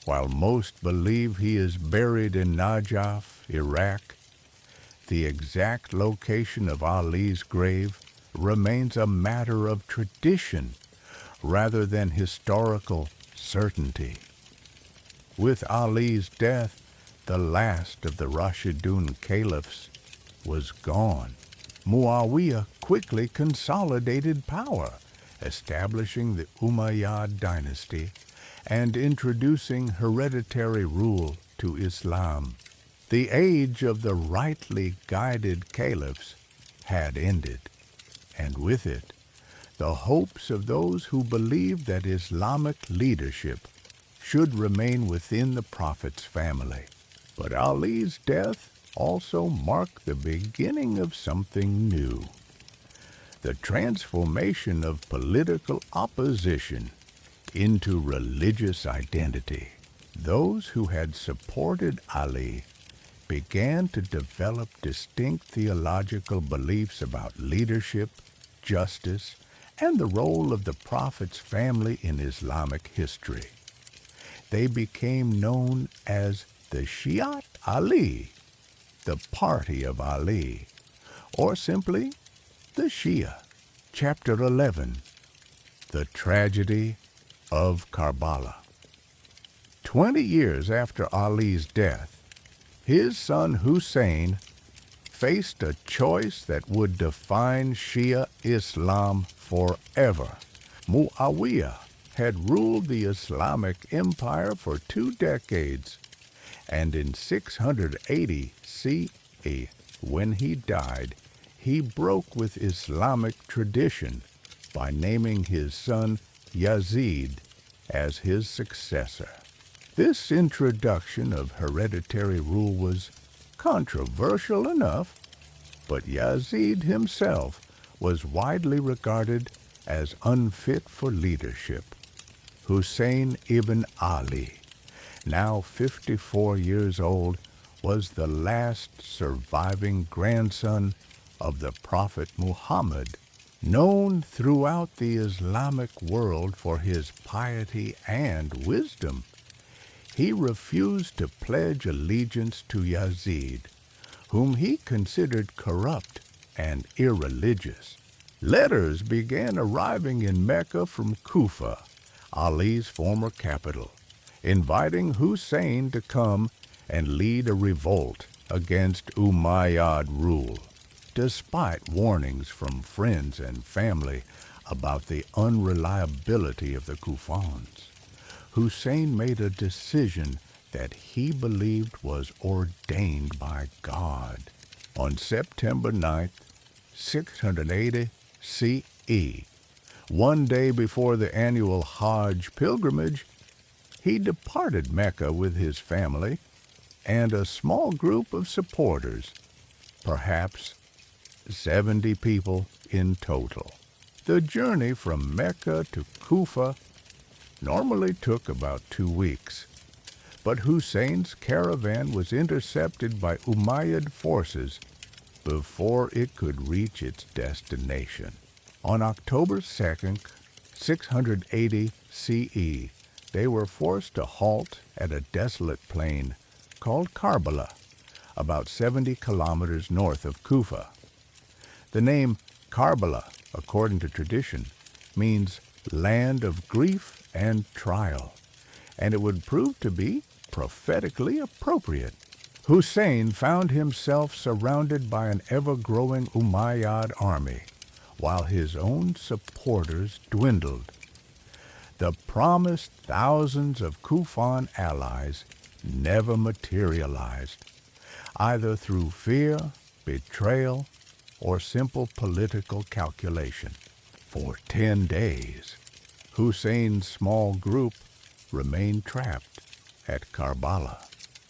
while most believe he is buried in Najaf, Iraq, the exact location of Ali's grave remains a matter of tradition rather than historical certainty. With Ali's death, the last of the Rashidun caliphs was gone. Muawiyah quickly consolidated power, establishing the Umayyad dynasty and introducing hereditary rule to Islam. The age of the rightly guided caliphs had ended, and with it, the hopes of those who believed that Islamic leadership should remain within the Prophet's family. But Ali's death also marked the beginning of something new. The transformation of political opposition into religious identity. Those who had supported Ali began to develop distinct theological beliefs about leadership, justice, and the role of the Prophet's family in Islamic history. They became known as the Shiat Ali, the Party of Ali, or simply the Shia. Chapter 11, The Tragedy of Karbala. 20 years after Ali's death, his son Hussein faced a choice that would define Shia Islam forever. Muawiyah had ruled the Islamic Empire for 2 decades, and in 680 CE, When he died, he broke with Islamic tradition by naming his son Yazid as his successor. This introduction of hereditary rule was controversial enough, but Yazid himself was widely regarded as unfit for leadership. Hussein ibn Ali, now 54 years old, was the last surviving grandson of the Prophet Muhammad, known throughout the Islamic world for his piety and wisdom. He refused to pledge allegiance to Yazid, whom he considered corrupt and irreligious. Letters began arriving in Mecca from Kufa, Ali's former capital, inviting Hussein to come and lead a revolt against Umayyad rule. Despite warnings from friends and family about the unreliability of the Kufans, Hussein made a decision that he believed was ordained by God. On September 9th, 680 CE, one day before the annual Hajj pilgrimage, he departed Mecca with his family and a small group of supporters, perhaps 70 people in total. The journey from Mecca to Kufa normally took about 2 weeks, but Hussein's caravan was intercepted by Umayyad forces before it could reach its destination. On October 2nd, 680 CE, they were forced to halt at a desolate plain called Karbala, about 70 kilometers north of Kufa. The name Karbala, according to tradition, means land of grief and trial, and it would prove to be prophetically appropriate. Hussein found himself surrounded by an ever-growing Umayyad army, while his own supporters dwindled. The promised thousands of Kufan allies never materialized, either through fear, betrayal, or simple political calculation. For 10 days, Hussein's small group remained trapped at Karbala.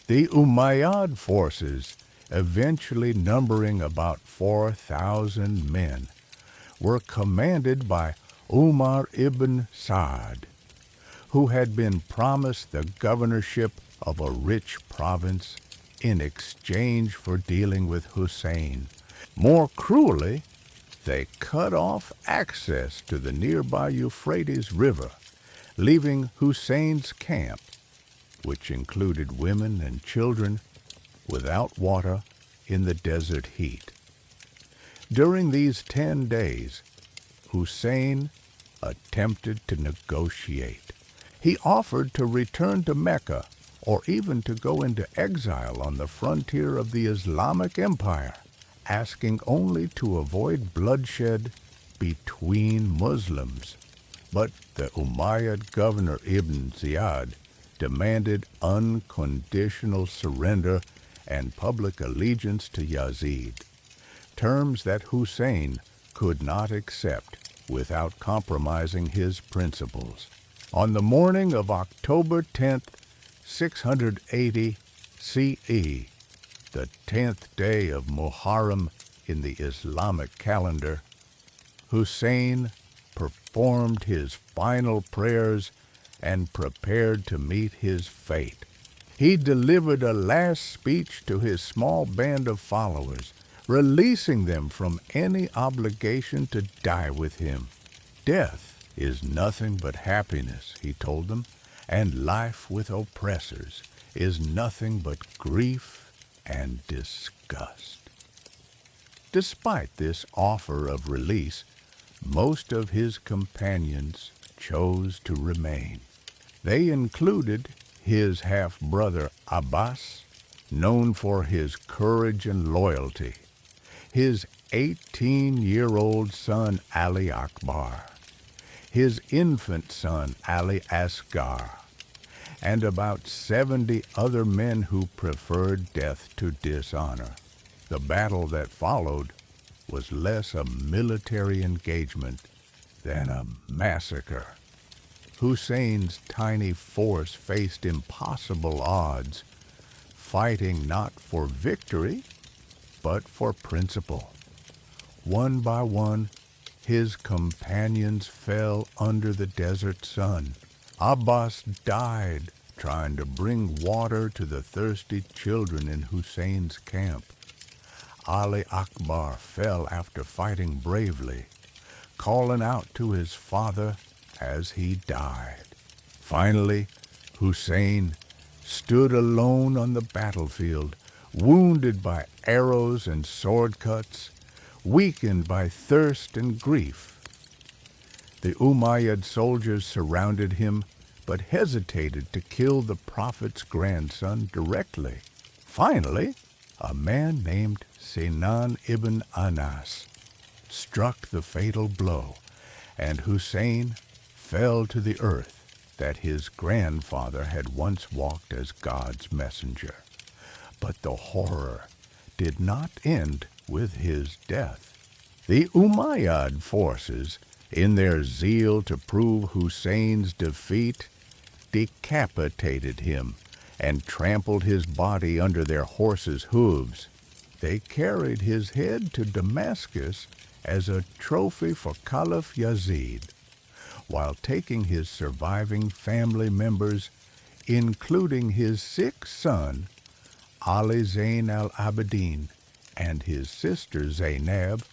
The Umayyad forces, eventually numbering about 4,000 men, were commanded by Umar ibn Sa'd, who had been promised the governorship of a rich province in exchange for dealing with Hussein. More cruelly, they cut off access to the nearby Euphrates River, leaving Hussein's camp, which included women and children, without water in the desert heat. During these 10 days, Hussein attempted to negotiate. He offered to return to Mecca or even to go into exile on the frontier of the Islamic Empire, asking only to avoid bloodshed between Muslims. But the Umayyad governor Ibn Ziyad demanded unconditional surrender and public allegiance to Yazid, terms that Hussein could not accept without compromising his principles. On the morning of October 10th, 680 CE, the 10th day of Muharram in the Islamic calendar, Hussein performed his final prayers and prepared to meet his fate. He delivered a last speech to his small band of followers, releasing them from any obligation to die with him. Death is nothing but happiness, he told them, and life with oppressors is nothing but grief and disgust. Despite this offer of release, most of his companions chose to remain. They included his half-brother Abbas, known for his courage and loyalty, his 18-year-old son Ali Akbar, his infant son Ali Asghar, and about 70 other men who preferred death to dishonor. The battle that followed was less a military engagement than a massacre. Hussein's tiny force faced impossible odds, fighting not for victory, but for principle. One by one, his companions fell under the desert sun. Abbas died trying to bring water to the thirsty children in Hussein's camp. Ali Akbar fell after fighting bravely, calling out to his father as he died. Finally, Hussein stood alone on the battlefield, wounded by arrows and sword cuts, weakened by thirst and grief. The Umayyad soldiers surrounded him, but hesitated to kill the Prophet's grandson directly. Finally, a man named Sinan ibn Anas struck the fatal blow, and Hussein fell to the earth that his grandfather had once walked as God's messenger. But the horror did not end with his death. The Umayyad forces, in their zeal to prove Hussein's defeat, decapitated him and trampled his body under their horses' hooves. They carried his head to Damascus as a trophy for Caliph Yazid, while taking his surviving family members, including his sick son, Ali Zayn al-Abidin, and his sister Zainab,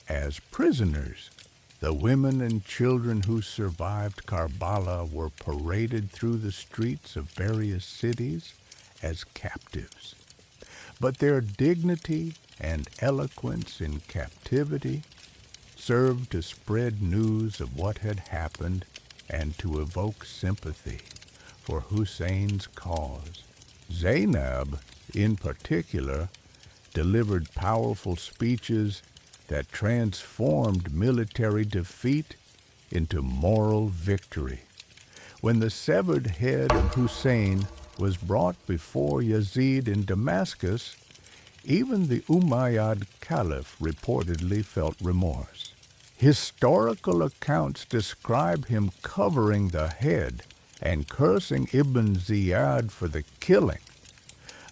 as prisoners. The women and children who survived Karbala were paraded through the streets of various cities as captives. But their dignity and eloquence in captivity served to spread news of what had happened and to evoke sympathy for Hussein's cause. Zainab, in particular, delivered powerful speeches that transformed military defeat into moral victory. When the severed head of Hussein was brought before Yazid in Damascus, even the Umayyad Caliph reportedly felt remorse. Historical accounts describe him covering the head and cursing Ibn Ziyad for the killing,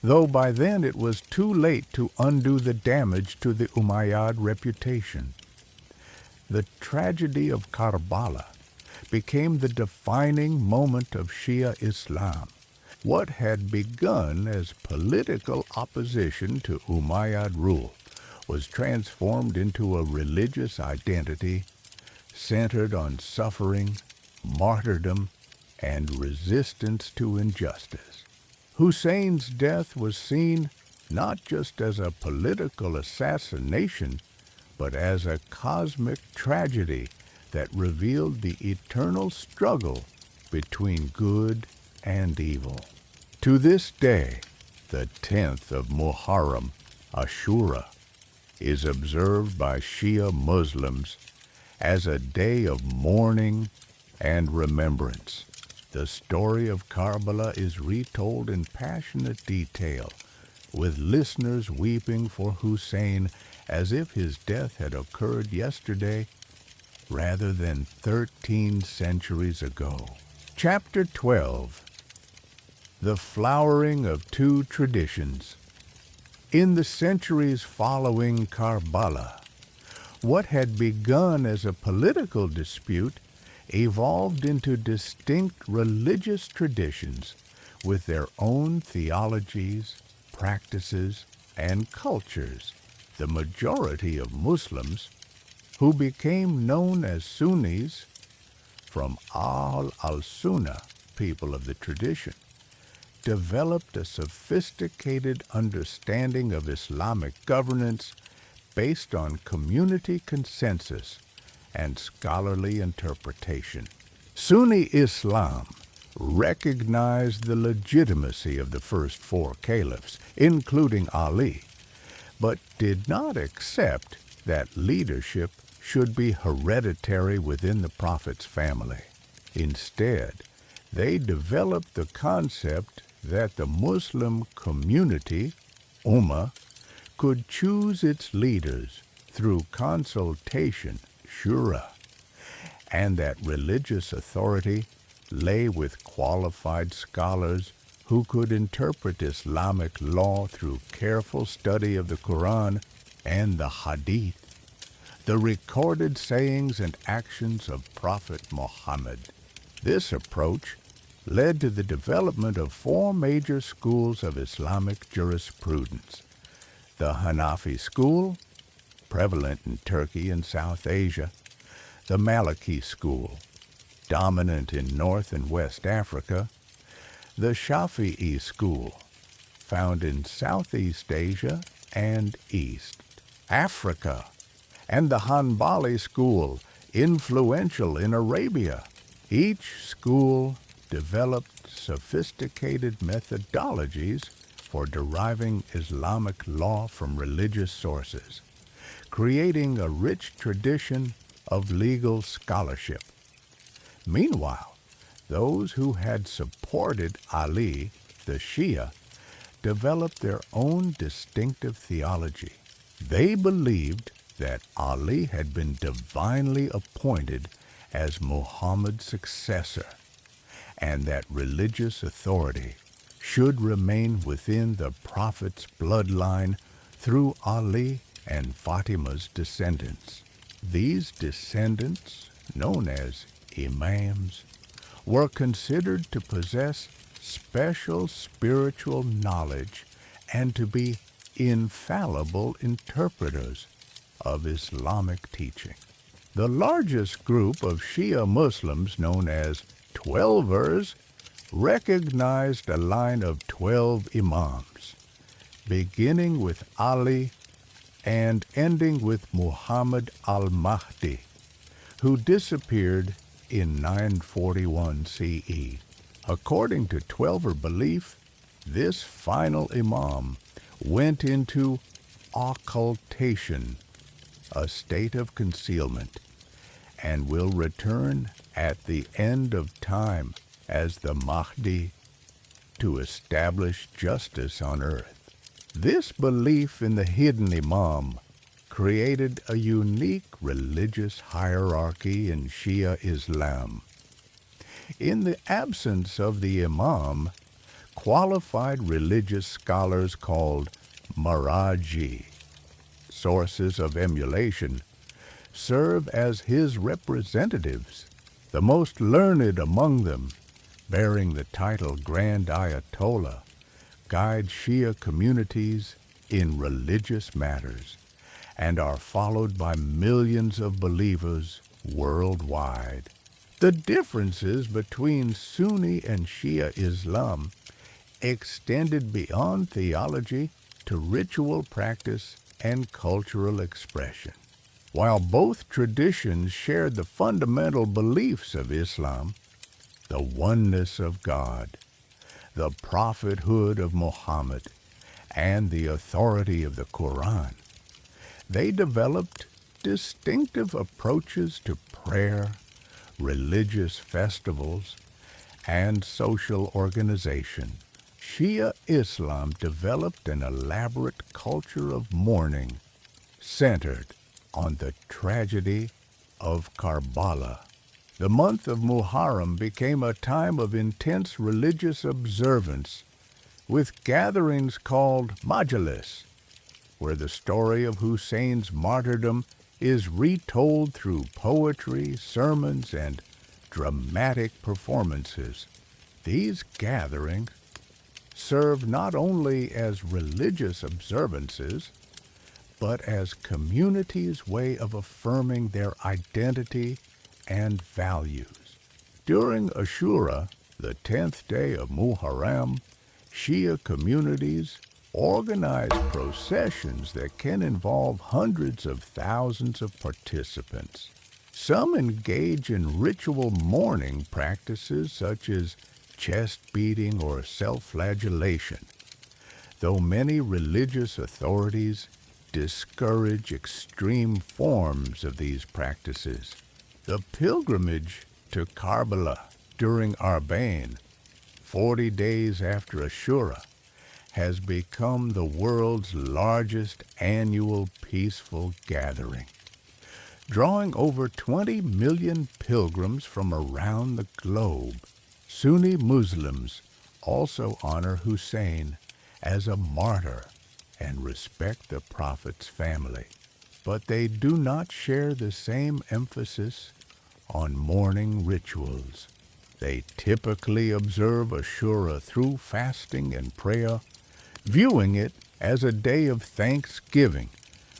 though by then it was too late to undo the damage to the Umayyad reputation. The tragedy of Karbala became the defining moment of Shia Islam. What had begun as political opposition to Umayyad rule was transformed into a religious identity centered on suffering, martyrdom, and resistance to injustice. Hussein's death was seen not just as a political assassination, but as a cosmic tragedy that revealed the eternal struggle between good and evil. To this day, the 10th of Muharram, Ashura, is observed by Shia Muslims as a day of mourning and remembrance. The story of Karbala is retold in passionate detail, with listeners weeping for Hussein as if his death had occurred yesterday rather than 13 centuries ago. Chapter 12. The Flowering of Two Traditions. In the centuries following Karbala, what had begun as a political dispute evolved into distinct religious traditions with their own theologies, practices, and cultures. The majority of Muslims, who became known as Sunnis, from Ahl al-Sunnah, people of the tradition, developed a sophisticated understanding of Islamic governance based on community consensus and scholarly interpretation. Sunni Islam recognized the legitimacy of the first four caliphs, including Ali, but did not accept that leadership should be hereditary within the Prophet's family. Instead, they developed the concept that the Muslim community, Ummah, could choose its leaders through consultation, shura, and that religious authority lay with qualified scholars who could interpret Islamic law through careful study of the Quran and the Hadith, the recorded sayings and actions of Prophet Muhammad. This approach led to the development of four major schools of Islamic jurisprudence: the Hanafi school, prevalent in Turkey and South Asia; the Maliki school, dominant in North and West Africa; the Shafi'i school, found in Southeast Asia and East Africa; and the Hanbali school, influential in Arabia. Each school developed sophisticated methodologies for deriving Islamic law from religious sources, creating a rich tradition of legal scholarship. Meanwhile, those who had supported Ali, the Shia, developed their own distinctive theology. They believed that Ali had been divinely appointed as Muhammad's successor, and that religious authority should remain within the Prophet's bloodline through Ali and Fatima's descendants. These descendants, known as imams, were considered to possess special spiritual knowledge and to be infallible interpreters of Islamic teaching. The largest group of Shia Muslims, known as Twelvers, recognized a line of 12 imams, beginning with Ali and ending with Muhammad al-Mahdi, who disappeared in 941 CE. According to Twelver belief, this final imam went into occultation, a state of concealment, and will return at the end of time as the Mahdi to establish justice on earth. This belief in the hidden imam created a unique religious hierarchy in Shia Islam. In the absence of the imam, qualified religious scholars called maraji, sources of emulation, serve as his representatives. The most learned among them, bearing the title Grand Ayatollah, guide Shia communities in religious matters and are followed by millions of believers worldwide. The differences between Sunni and Shia Islam extended beyond theology to ritual practice and cultural expression. While both traditions shared the fundamental beliefs of Islam, the oneness of God, the prophethood of Muhammad, and the authority of the Quran, they developed distinctive approaches to prayer, religious festivals, and social organization. Shia Islam developed an elaborate culture of mourning centered on the tragedy of Karbala. The month of Muharram became a time of intense religious observance, with gatherings called majalis, where the story of Hussein's martyrdom is retold through poetry, sermons, and dramatic performances. These gatherings serve not only as religious observances, but as communities' way of affirming their identity and values. During Ashura, the 10th day of Muharram, Shia communities organize processions that can involve hundreds of thousands of participants. Some engage in ritual mourning practices such as chest beating or self-flagellation, though many religious authorities discourage extreme forms of these practices. The pilgrimage to Karbala during Arbain, 40 days after Ashura, has become the world's largest annual peaceful gathering, drawing over 20 million pilgrims from around the globe. Sunni Muslims also honor Hussein as a martyr and respect the Prophet's family, but they do not share the same emphasis on mourning rituals. They typically observe Ashura through fasting and prayer, viewing it as a day of thanksgiving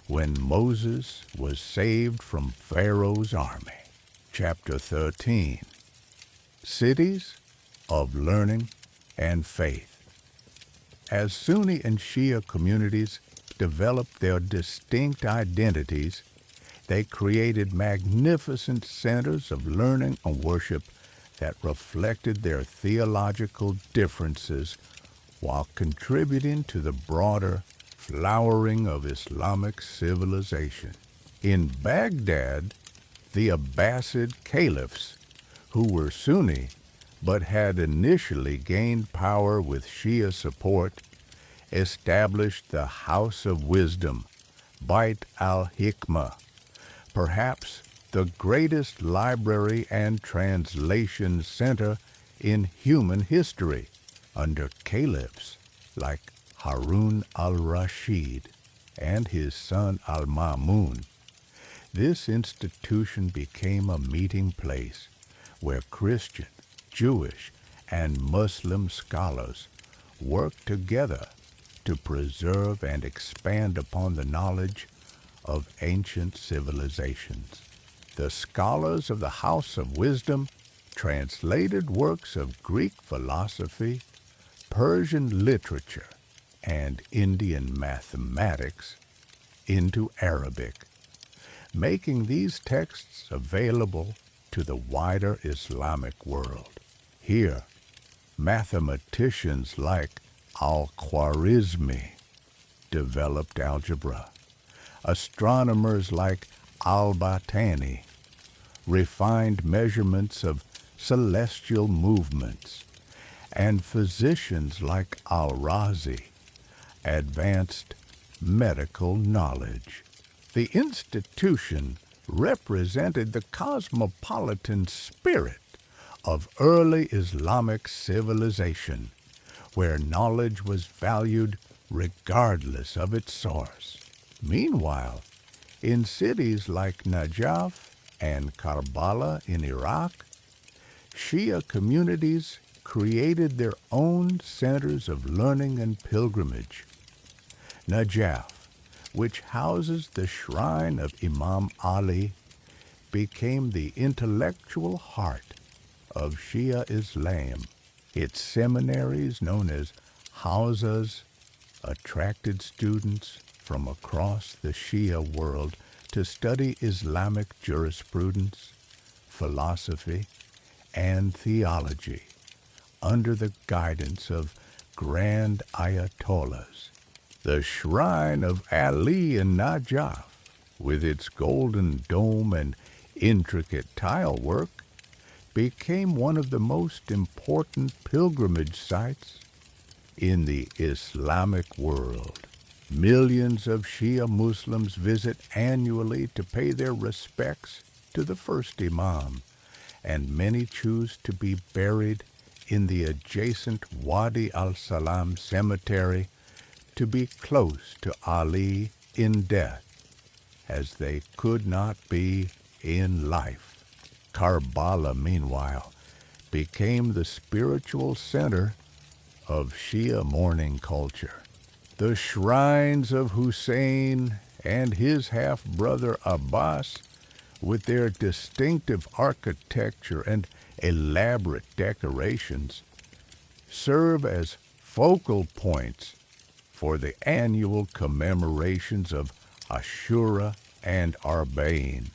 when Moses was saved from Pharaoh's army. Chapter 13. Cities of Learning and Faith. As Sunni and Shia communities developed their distinct identities, they created magnificent centers of learning and worship that reflected their theological differences while contributing to the broader flowering of Islamic civilization. In Baghdad, the Abbasid caliphs, who were Sunni but had initially gained power with Shia support, established the House of Wisdom, Bait al-Hikmah, perhaps the greatest library and translation center in human history, under caliphs like Harun al-Rashid and his son al-Ma'mun. This institution became a meeting place where Christian, Jewish, and Muslim scholars worked together to preserve and expand upon the knowledge of ancient civilizations. The scholars of the House of Wisdom translated works of Greek philosophy, Persian literature, and Indian mathematics into Arabic, making these texts available to the wider Islamic world. Here, mathematicians like al-Khwarizmi developed algebra. Astronomers like al-Battani refined measurements of celestial movements, and physicians like al-Razi advanced medical knowledge. The institution represented the cosmopolitan spirit of early Islamic civilization, where knowledge was valued regardless of its source. Meanwhile, in cities like Najaf and Karbala in Iraq, Shia communities created their own centers of learning and pilgrimage. Najaf, which houses the shrine of Imam Ali, became the intellectual heart of Shia Islam. Its seminaries, known as Hawzas, attracted students from across the Shia world to study Islamic jurisprudence, philosophy, and theology under the guidance of grand ayatollahs. The shrine of Ali in Najaf, with its golden dome and intricate tile work, became one of the most important pilgrimage sites in the Islamic world. Millions of Shia Muslims visit annually to pay their respects to the first Imam, and many choose to be buried in the adjacent Wadi al-Salam cemetery to be close to Ali in death, as they could not be in life. Karbala, meanwhile, became the spiritual center of Shia mourning culture. The shrines of Hussein and his half-brother Abbas, with their distinctive architecture and elaborate decorations, serve as focal points for the annual commemorations of Ashura and Arba'in.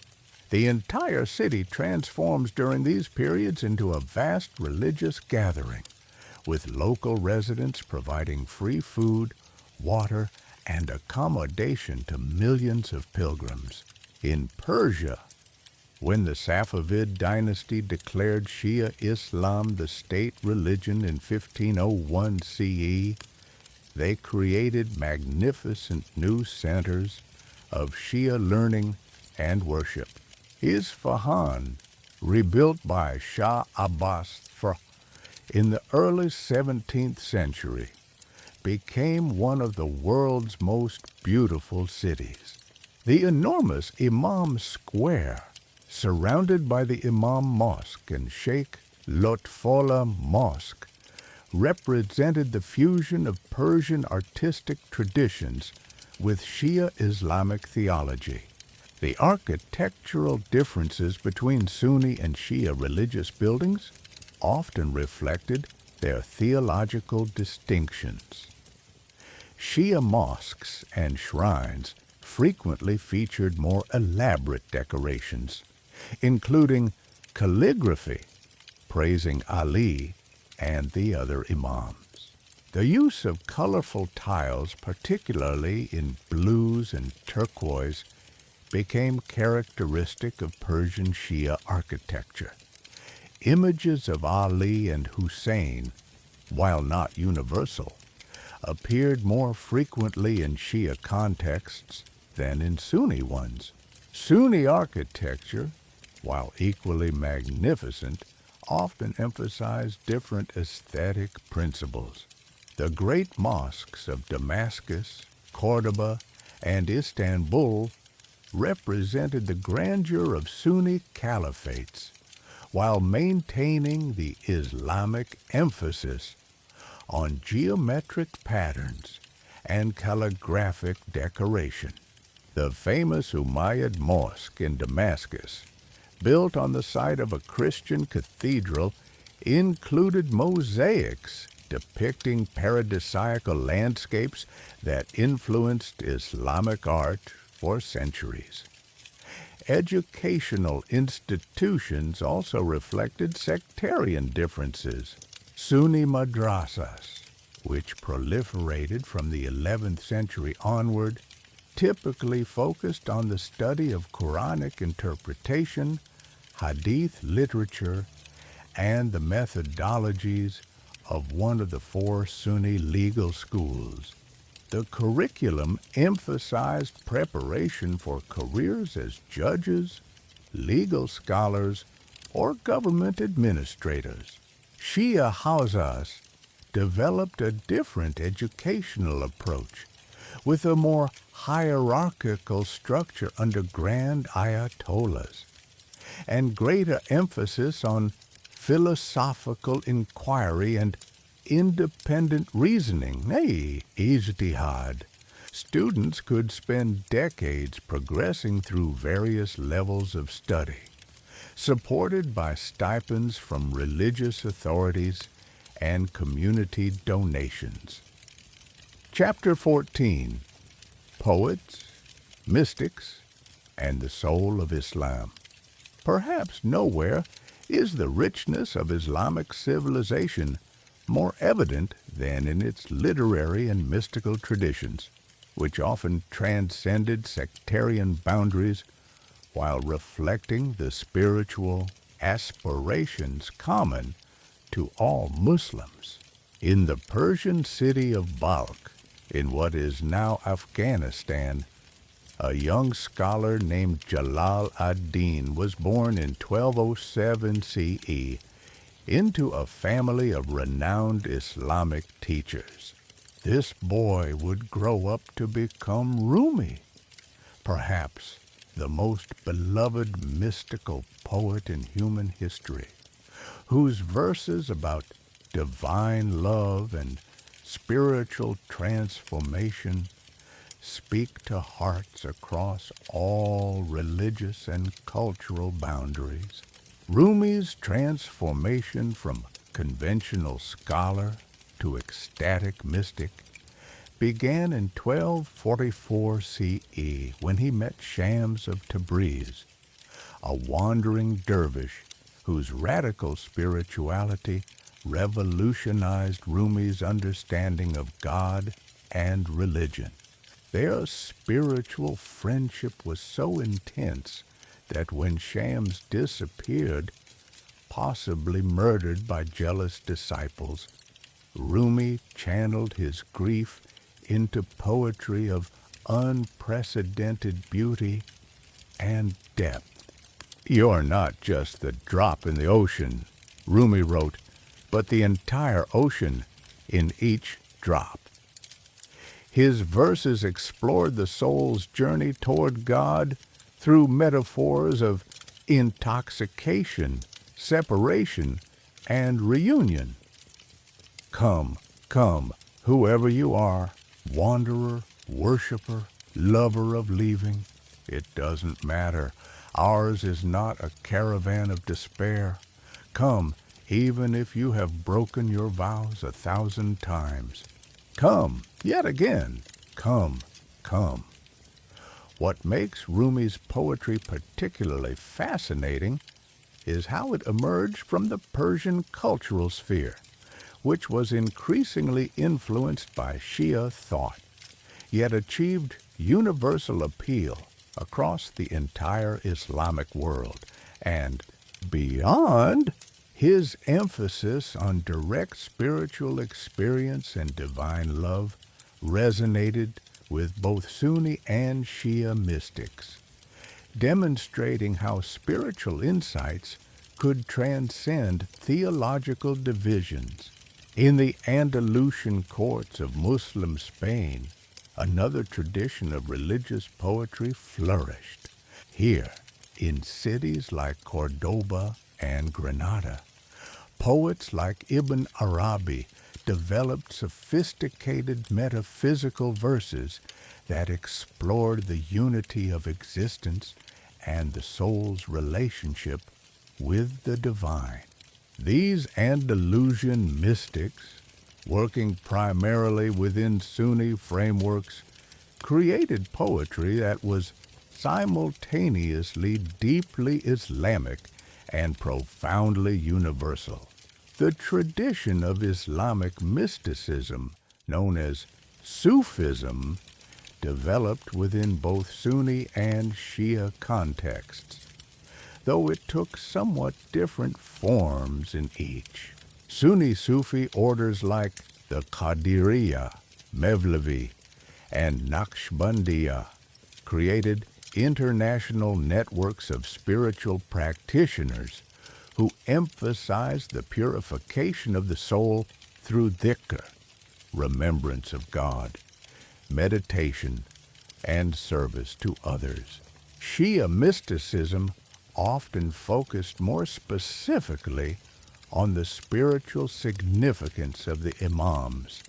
The entire city transforms during these periods into a vast religious gathering, with local residents providing free food, water, and accommodation to millions of pilgrims. In Persia, when the Safavid dynasty declared Shia Islam the state religion in 1501 CE, they created magnificent new centers of Shia learning and worship. Isfahan, rebuilt by Shah Abbas in the early 17th century, became one of the world's most beautiful cities. The enormous Imam Square, surrounded by the Imam Mosque and Sheikh Lotfola Mosque, represented the fusion of Persian artistic traditions with Shia Islamic theology. The architectural differences between Sunni and Shia religious buildings often reflected their theological distinctions. Shia mosques and shrines frequently featured more elaborate decorations, including calligraphy praising Ali and the other imams. The use of colorful tiles, particularly in blues and turquoise, became characteristic of Persian Shia architecture. Images of Ali and Hussein, while not universal, appeared more frequently in Shia contexts than in Sunni ones. Sunni architecture, while equally magnificent, often emphasized different aesthetic principles. The great mosques of Damascus, Cordoba, and Istanbul represented the grandeur of Sunni caliphates, while maintaining the Islamic emphasis on geometric patterns and calligraphic decoration. The famous Umayyad Mosque in Damascus, built on the site of a Christian cathedral, included mosaics depicting paradisiacal landscapes that influenced Islamic art for centuries. Educational institutions also reflected sectarian differences. Sunni madrasas, which proliferated from the 11th century onward, typically focused on the study of Quranic interpretation, hadith literature, and the methodologies of one of the four Sunni legal schools. The curriculum emphasized preparation for careers as judges, legal scholars, or government administrators. Shia Hauzas developed a different educational approach, with a more hierarchical structure under grand ayatollahs, and greater emphasis on philosophical inquiry and independent reasoning, ijtihad. Students could spend decades progressing through various levels of study, supported by stipends from religious authorities and community donations. Chapter 14. Poets, Mystics, and the Soul of Islam. Perhaps nowhere is the richness of Islamic civilization more evident than in its literary and mystical traditions, which often transcended sectarian boundaries while reflecting the spiritual aspirations common to all Muslims. In the Persian city of Balkh, in what is now Afghanistan, a young scholar named Jalal ad-Din was born in 1207 CE into a family of renowned Islamic teachers. This boy would grow up to become Rumi, perhaps the most beloved mystical poet in human history, whose verses about divine love and spiritual transformation speak to hearts across all religious and cultural boundaries. Rumi's transformation from conventional scholar to ecstatic mystic began in 1244 CE when he met Shams of Tabriz, a wandering dervish whose radical spirituality revolutionized Rumi's understanding of God and religion. Their spiritual friendship was so intense that when Shams disappeared, possibly murdered by jealous disciples, Rumi channeled his grief into poetry of unprecedented beauty and depth. "You're not just the drop in the ocean," Rumi wrote, "but the entire ocean in each drop." His verses explored the soul's journey toward God through metaphors of intoxication, separation, and reunion. Come, come, whoever you are, wanderer, worshiper, lover of leaving, it doesn't matter. Ours is not a caravan of despair. Come, even if you have broken your vows 1,000 times. Come, yet again, come, come. What makes Rumi's poetry particularly fascinating is how it emerged from the Persian cultural sphere, which was increasingly influenced by Shia thought, yet achieved universal appeal across the entire Islamic world. And beyond, his emphasis on direct spiritual experience and divine love resonated with both Sunni and Shia mystics, demonstrating how spiritual insights could transcend theological divisions. In the Andalusian courts of Muslim Spain, another tradition of religious poetry flourished. Here, in cities like Cordoba and Granada, poets like Ibn Arabi developed sophisticated metaphysical verses that explored the unity of existence and the soul's relationship with the divine. These Andalusian mystics, working primarily within Sunni frameworks, created poetry that was simultaneously deeply Islamic and profoundly universal. The tradition of Islamic mysticism, known as Sufism, developed within both Sunni and Shia contexts, though it took somewhat different forms in each. Sunni Sufi orders like the Qadiriyya, Mevlevi, and Naqshbandiyya created international networks of spiritual practitioners who emphasize the purification of the soul through dhikr, remembrance of God, meditation, and service to others. Shia mysticism often focused more specifically on the spiritual significance of the imams,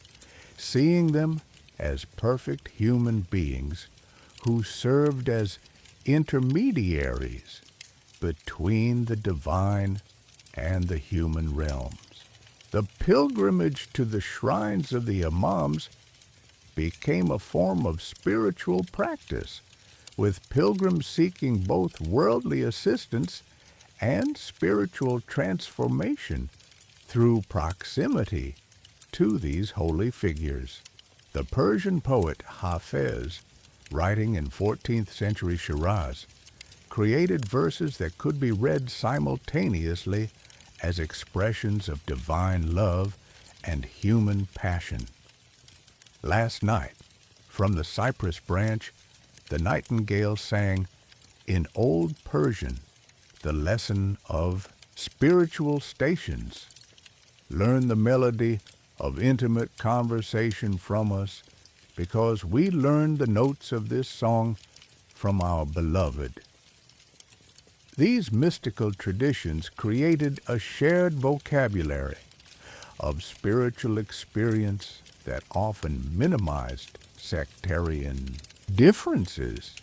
seeing them as perfect human beings who served as intermediaries between the divine and the human realms. The pilgrimage to the shrines of the imams became a form of spiritual practice, with pilgrims seeking both worldly assistance and spiritual transformation through proximity to these holy figures. The Persian poet Hafez, writing in 14th century Shiraz, created verses that could be read simultaneously as expressions of divine love and human passion. Last night, from the cypress branch, the nightingale sang, in Old Persian, the lesson of spiritual stations. Learn the melody of intimate conversation from us, because we learned the notes of this song from our beloved. These mystical traditions created a shared vocabulary of spiritual experience that often minimized sectarian differences.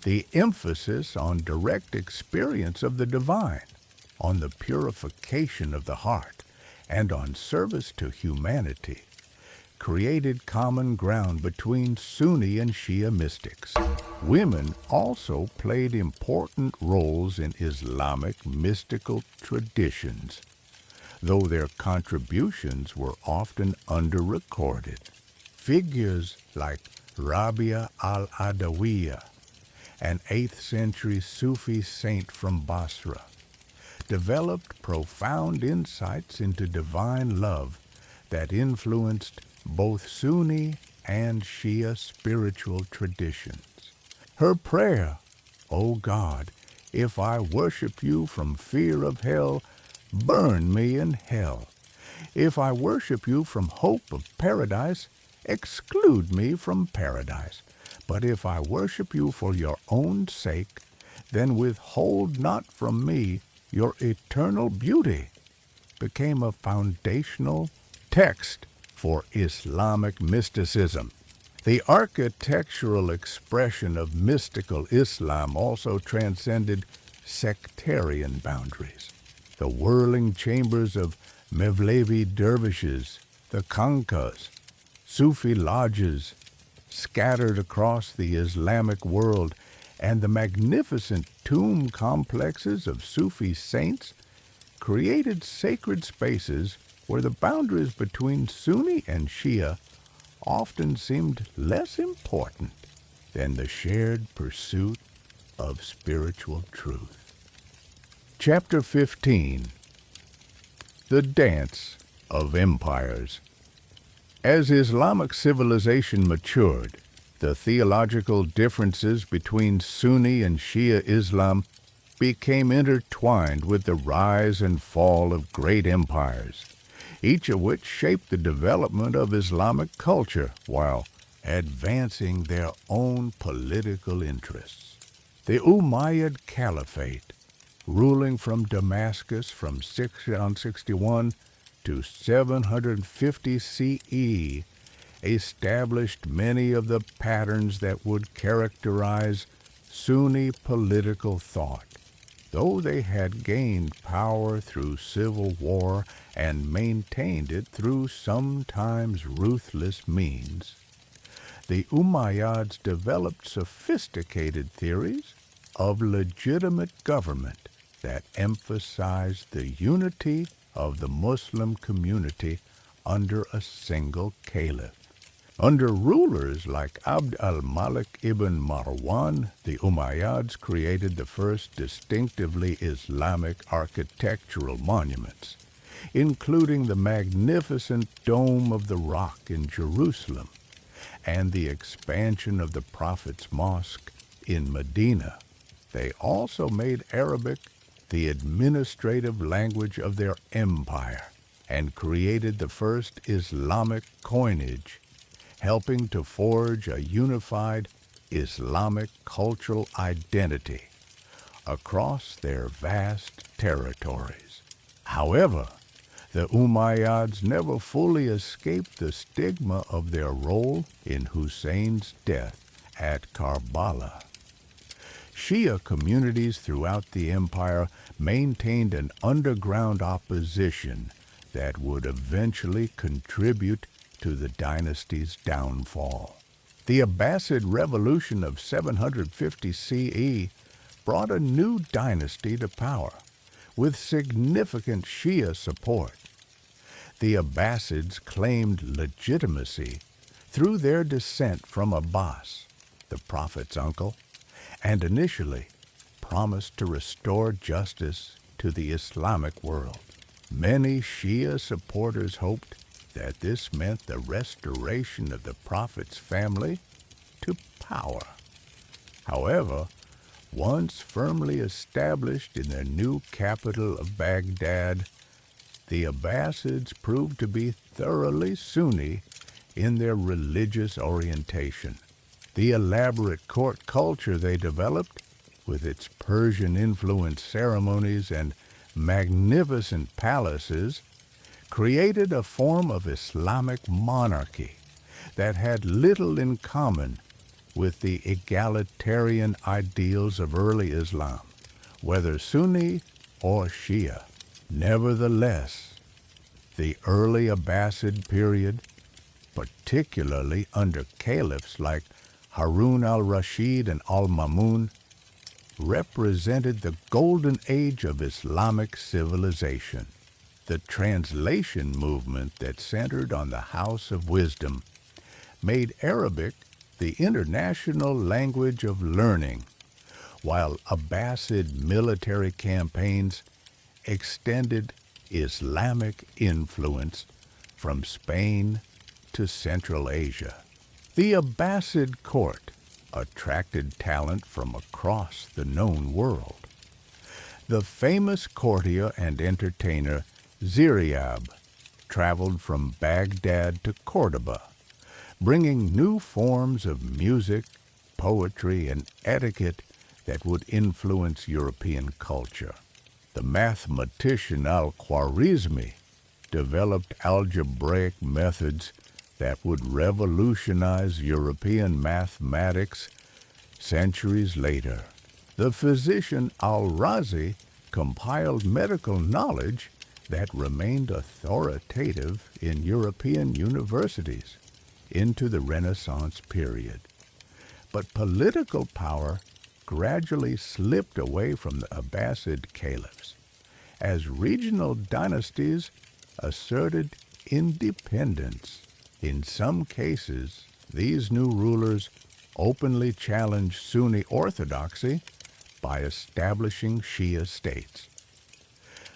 The emphasis on direct experience of the divine, on the purification of the heart, and on service to humanity created common ground between Sunni and Shia mystics. Women also played important roles in Islamic mystical traditions, though their contributions were often under-recorded. Figures like Rabia al-Adawiyya, an 8th century Sufi saint from Basra, developed profound insights into divine love that influenced both Sunni and Shia spiritual traditions. Her prayer, "O God, if I worship you from fear of hell, burn me in hell. If I worship you from hope of paradise, exclude me from paradise. But if I worship you for your own sake, then withhold not from me your eternal beauty," became a foundational text for Islamic mysticism. The architectural expression of mystical Islam also transcended sectarian boundaries. The whirling chambers of Mevlevi dervishes, the khanqahs, Sufi lodges scattered across the Islamic world, and the magnificent tomb complexes of Sufi saints created sacred spaces where the boundaries between Sunni and Shia often seemed less important than the shared pursuit of spiritual truth. Chapter 15. The Dance of Empires. As Islamic civilization matured, the theological differences between Sunni and Shia Islam became intertwined with the rise and fall of great empires, each of which shaped the development of Islamic culture while advancing their own political interests. The Umayyad Caliphate, ruling from Damascus from 661 to 750 CE, established many of the patterns that would characterize Sunni political thought. Though they had gained power through civil war and maintained it through sometimes ruthless means, the Umayyads developed sophisticated theories of legitimate government that emphasized the unity of the Muslim community under a single caliph. Under rulers like Abd al-Malik ibn Marwan, the Umayyads created the first distinctively Islamic architectural monuments, including the magnificent Dome of the Rock in Jerusalem and the expansion of the Prophet's Mosque in Medina. They also made Arabic the administrative language of their empire and created the first Islamic coinage, helping to forge a unified Islamic cultural identity across their vast territories. However, the Umayyads never fully escaped the stigma of their role in Hussein's death at Karbala. Shia communities throughout the empire maintained an underground opposition that would eventually contribute to the dynasty's downfall. The Abbasid Revolution of 750 CE brought a new dynasty to power, with significant Shia support. The Abbasids claimed legitimacy through their descent from Abbas, the Prophet's uncle, and initially promised to restore justice to the Islamic world. Many Shia supporters hoped that this meant the restoration of the Prophet's family to power. However, once firmly established in their new capital of Baghdad, the Abbasids proved to be thoroughly Sunni in their religious orientation. The elaborate court culture they developed, with its Persian-influenced ceremonies and magnificent palaces, created a form of Islamic monarchy that had little in common with the egalitarian ideals of early Islam, whether Sunni or Shia. Nevertheless, the early Abbasid period, particularly under caliphs like Harun al-Rashid and al-Mamun, represented the golden age of Islamic civilization. The translation movement that centered on the House of Wisdom made Arabic the international language of learning, while Abbasid military campaigns extended Islamic influence from Spain to Central Asia. The Abbasid court attracted talent from across the known world. The famous courtier and entertainer Ziryab traveled from Baghdad to Cordoba, bringing new forms of music, poetry, and etiquette that would influence European culture. The mathematician al-Khwarizmi developed algebraic methods that would revolutionize European mathematics centuries later. The physician al-Razi compiled medical knowledge that remained authoritative in European universities into the Renaissance period. But political power gradually slipped away from the Abbasid caliphs as regional dynasties asserted independence. In some cases, these new rulers openly challenged Sunni orthodoxy by establishing Shia states.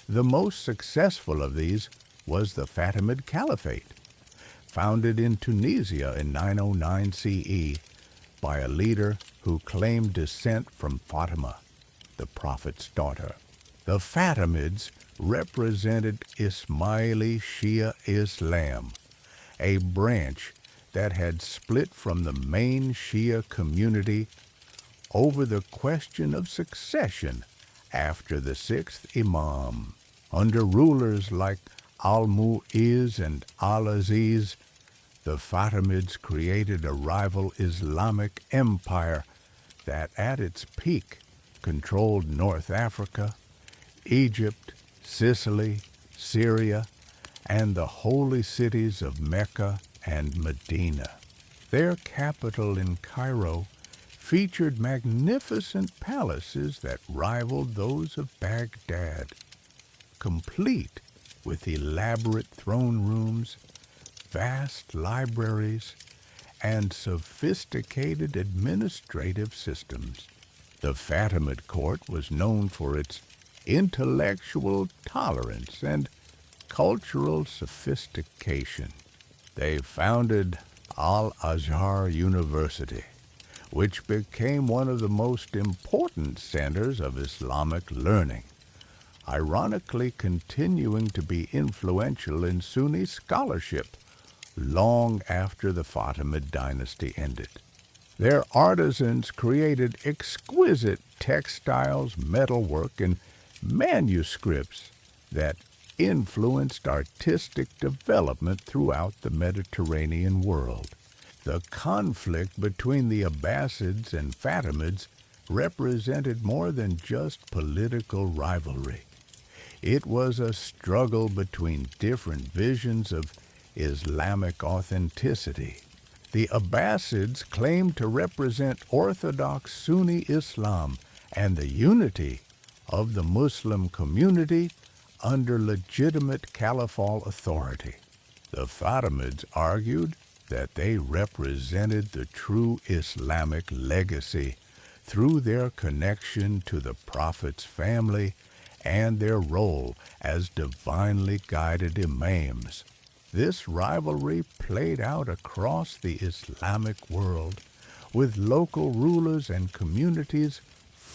The most successful of these was the Fatimid Caliphate, founded in Tunisia in 909 CE by a leader who claimed descent from Fatima, the Prophet's daughter. The Fatimids represented Ismaili Shia Islam, a branch that had split from the main Shia community over the question of succession after the sixth Imam. Under rulers like Al-Mu'izz and Al-Aziz, the Fatimids created a rival Islamic empire that at its peak controlled North Africa, Egypt, Sicily, Syria, and the holy cities of Mecca and Medina. Their capital in Cairo featured magnificent palaces that rivaled those of Baghdad, complete with elaborate throne rooms, vast libraries, and sophisticated administrative systems. The Fatimid court was known for its intellectual tolerance and cultural sophistication. They founded Al-Azhar University, which became one of the most important centers of Islamic learning, ironically continuing to be influential in Sunni scholarship long after the Fatimid dynasty ended. Their artisans created exquisite textiles, metalwork, and manuscripts that influenced artistic development throughout the Mediterranean world. The conflict between the Abbasids and Fatimids represented more than just political rivalry. It was a struggle between different visions of Islamic authenticity. The Abbasids claimed to represent Orthodox Sunni Islam and the unity of the Muslim community under legitimate caliphal authority. The Fatimids argued that they represented the true Islamic legacy through their connection to the Prophet's family and their role as divinely guided imams. This rivalry played out across the Islamic world, with local rulers and communities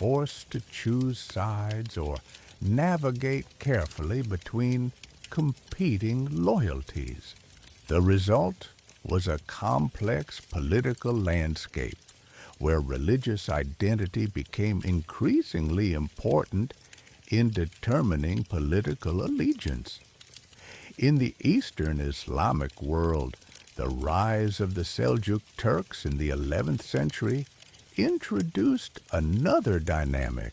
forced to choose sides or navigate carefully between competing loyalties. The result was a complex political landscape where religious identity became increasingly important in determining political allegiance. In the Eastern Islamic world, the rise of the Seljuk Turks in the 11th century introduced another dynamic.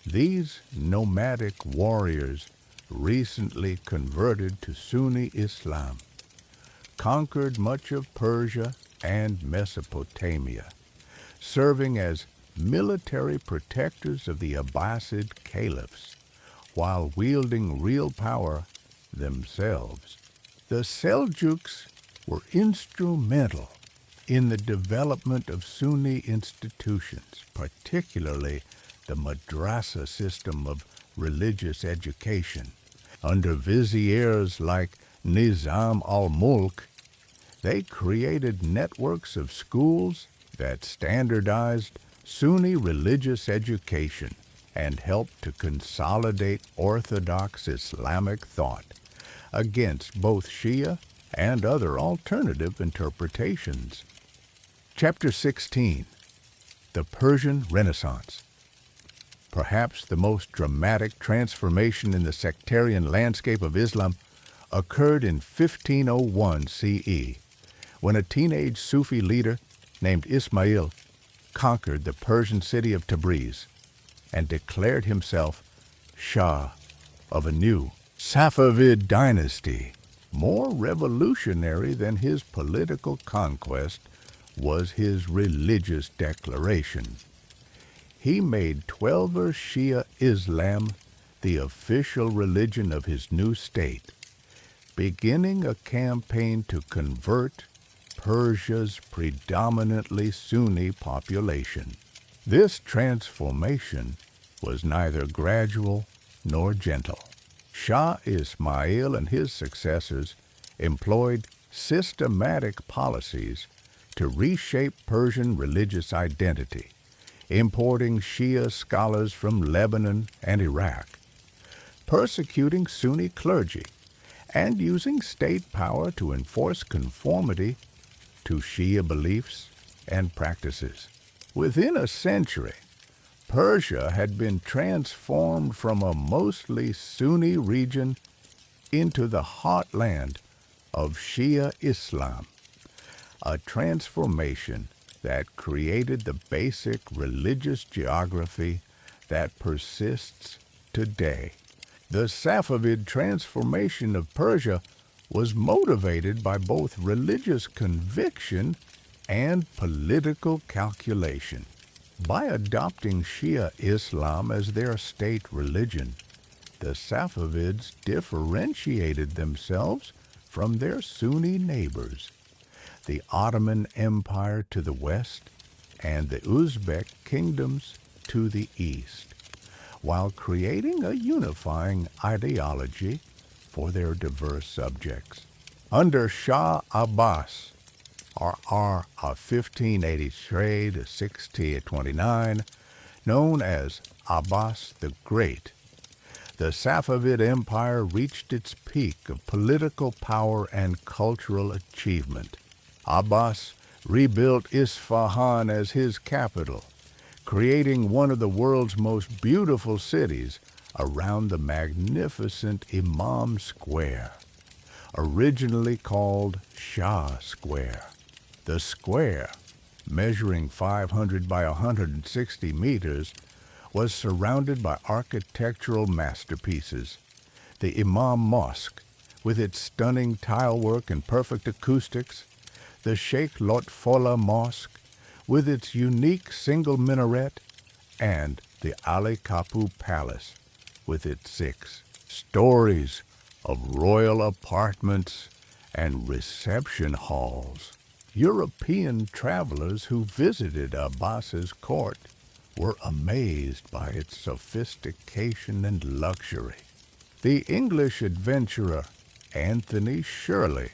These nomadic warriors, recently converted to Sunni Islam, conquered much of Persia and Mesopotamia, serving as military protectors of the Abbasid caliphs, while wielding real power themselves. The Seljuks were instrumental in the development of Sunni institutions, particularly the madrasa system of religious education. Under viziers like Nizam al-Mulk, they created networks of schools that standardized Sunni religious education and helped to consolidate orthodox Islamic thought against both Shia and other alternative interpretations. Chapter 16, The Persian Renaissance. Perhaps the most dramatic transformation in the sectarian landscape of Islam occurred in 1501 CE, when a teenage Sufi leader named Ismail conquered the Persian city of Tabriz and declared himself Shah of a new Safavid dynasty. More revolutionary than his political conquest was his religious declaration. He made Twelver Shia Islam the official religion of his new state, beginning a campaign to convert Persia's predominantly Sunni population. This transformation was neither gradual nor gentle. Shah Ismail and his successors employed systematic policies to reshape Persian religious identity, importing Shia scholars from Lebanon and Iraq, persecuting Sunni clergy, and using state power to enforce conformity to Shia beliefs and practices. Within a century, Persia had been transformed from a mostly Sunni region into the heartland of Shia Islam, a transformation that created the basic religious geography that persists today. The Safavid transformation of Persia was motivated by both religious conviction and political calculation. By adopting Shia Islam as their state religion, the Safavids differentiated themselves from their Sunni neighbors, the Ottoman Empire to the west and the Uzbek kingdoms to the east, while creating a unifying ideology for their diverse subjects. Under Shah Abbas, R.R. of 1583 to 1629, known as Abbas the Great, the Safavid Empire reached its peak of political power and cultural achievement. Abbas rebuilt Isfahan as his capital, creating one of the world's most beautiful cities around the magnificent Imam Square, originally called Shah Square. The square, measuring 500 by 160 meters, was surrounded by architectural masterpieces. The Imam Mosque, with its stunning tilework and perfect acoustics, the Sheikh Lotfola Mosque, with its unique single minaret, and the Ali Kapu Palace, with its 6 stories of royal apartments and reception halls. European travelers who visited Abbas's court were amazed by its sophistication and luxury. The English adventurer Anthony Shirley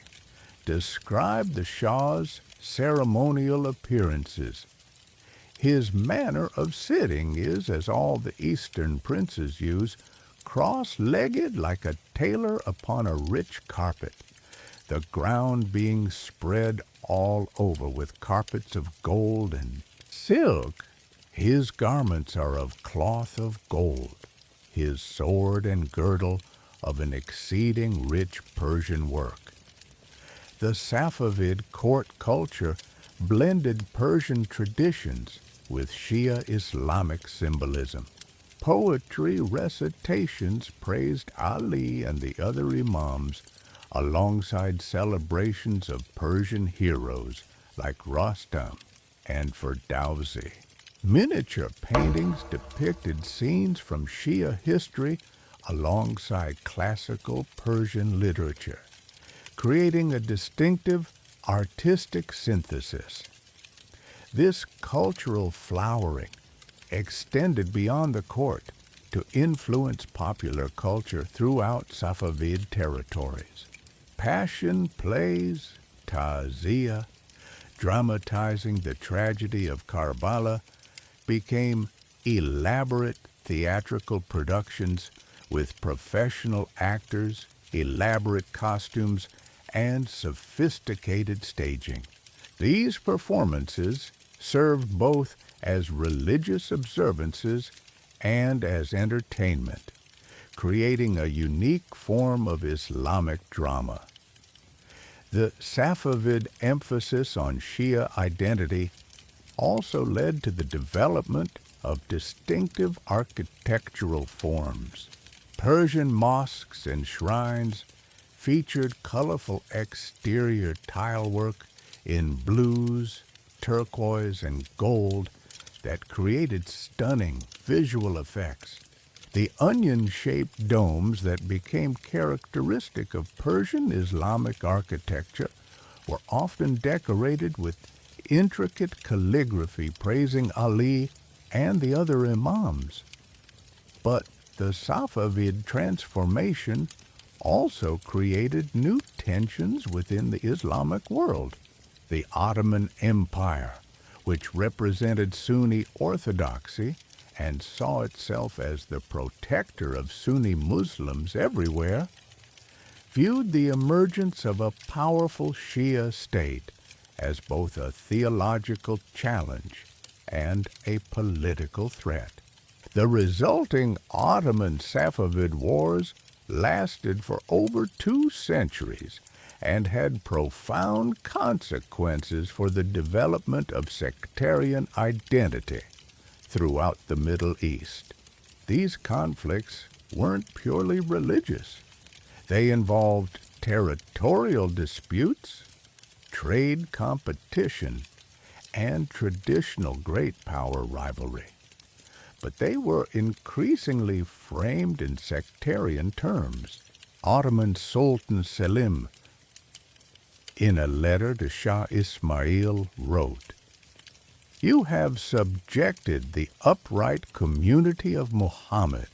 described the Shah's ceremonial appearances. His manner of sitting is, as all the Eastern princes use, cross-legged like a tailor upon a rich carpet, the ground being spread all over with carpets of gold and silk. His garments are of cloth of gold, his sword and girdle of an exceeding rich Persian work. The Safavid court culture blended Persian traditions with Shia Islamic symbolism. Poetry recitations praised Ali and the other imams, alongside celebrations of Persian heroes like Rostam and Ferdowsi. Miniature paintings depicted scenes from Shia history alongside classical Persian literature, creating a distinctive artistic synthesis. This cultural flowering extended beyond the court to influence popular culture throughout Safavid territories. impassioned plays, ta'ziya, dramatizing the tragedy of Karbala, became elaborate theatrical productions with professional actors, elaborate costumes, and sophisticated staging. These performances served both as religious observances and as entertainment, creating a unique form of Islamic drama. The Safavid emphasis on Shia identity also led to the development of distinctive architectural forms. Persian mosques and shrines featured colorful exterior tilework in blues, turquoise, and gold that created stunning visual effects. The onion-shaped domes that became characteristic of Persian Islamic architecture were often decorated with intricate calligraphy praising Ali and the other imams. But the Safavid transformation also created new tensions within the Islamic world. The Ottoman Empire, which represented Sunni orthodoxy and saw itself as the protector of Sunni Muslims everywhere, viewed the emergence of a powerful Shia state as both a theological challenge and a political threat. The resulting Ottoman-Safavid wars lasted for over 2 centuries and had profound consequences for the development of sectarian identity throughout the Middle East. These conflicts weren't purely religious. They involved territorial disputes, trade competition, and traditional great power rivalry. But they were increasingly framed in sectarian terms. Ottoman Sultan Selim, in a letter to Shah Ismail, wrote, "You have subjected the upright community of Muhammad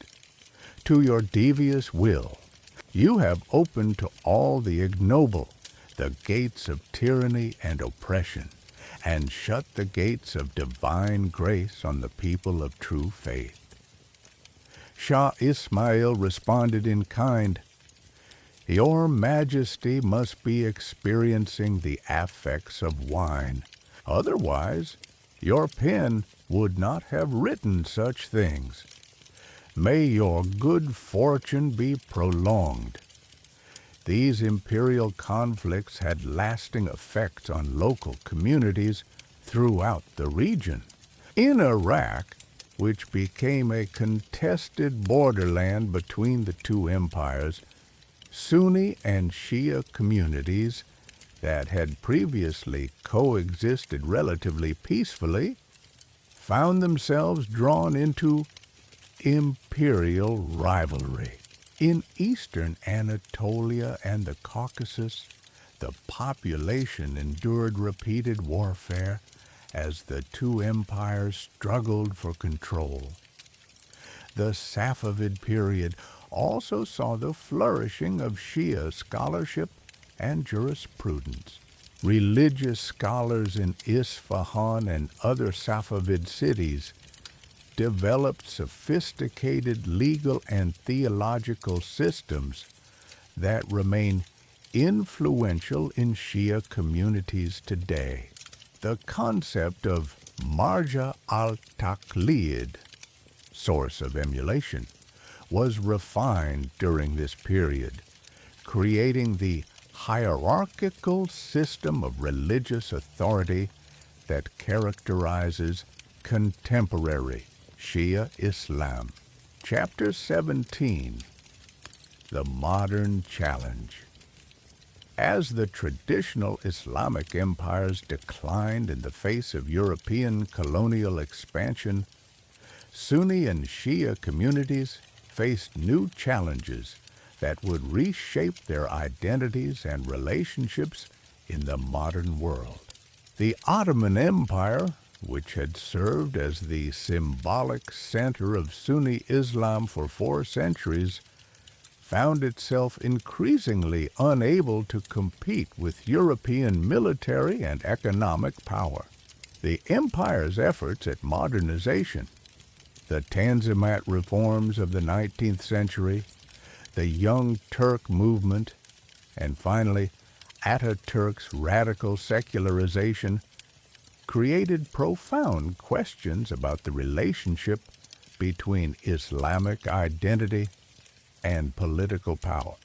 to your devious will. You have opened to all the ignoble the gates of tyranny and oppression, and shut the gates of divine grace on the people of true faith." Shah Ismail responded in kind, "Your Majesty must be experiencing the affects of wine. Otherwise, your pen would not have written such things. May your good fortune be prolonged." These imperial conflicts had lasting effects on local communities throughout the region. In Iraq, which became a contested borderland between the two empires, Sunni and Shia communities that had previously coexisted relatively peacefully found themselves drawn into imperial rivalry. In eastern Anatolia and the Caucasus, the population endured repeated warfare as the two empires struggled for control. The Safavid period also saw the flourishing of Shia scholarship and jurisprudence. Religious scholars in Isfahan and other Safavid cities developed sophisticated legal and theological systems that remain influential in Shia communities today. The concept of marja al-taqlid, source of emulation, was refined during this period, creating the hierarchical system of religious authority that characterizes contemporary Shia Islam. Chapter 17, The Modern Challenge. As the traditional Islamic empires declined in the face of European colonial expansion, Sunni and Shia communities faced new challenges that would reshape their identities and relationships in the modern world. The Ottoman Empire, which had served as the symbolic center of Sunni Islam for 4 centuries, found itself increasingly unable to compete with European military and economic power. The empire's efforts at modernization, the Tanzimat reforms of the 19th century, the Young Turk movement, and finally Ataturk's radical secularization created profound questions about the relationship between Islamic identity and political power.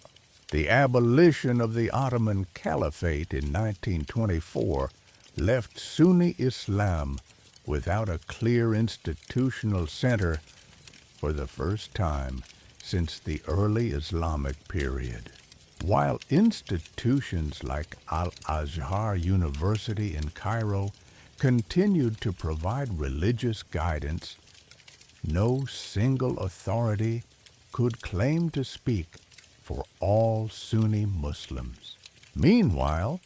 The abolition of the Ottoman Caliphate in 1924 left Sunni Islam without a clear institutional center for the first time since the early Islamic period. While institutions like Al-Azhar University in Cairo continued to provide religious guidance, no single authority could claim to speak for all Sunni Muslims. Meanwhile,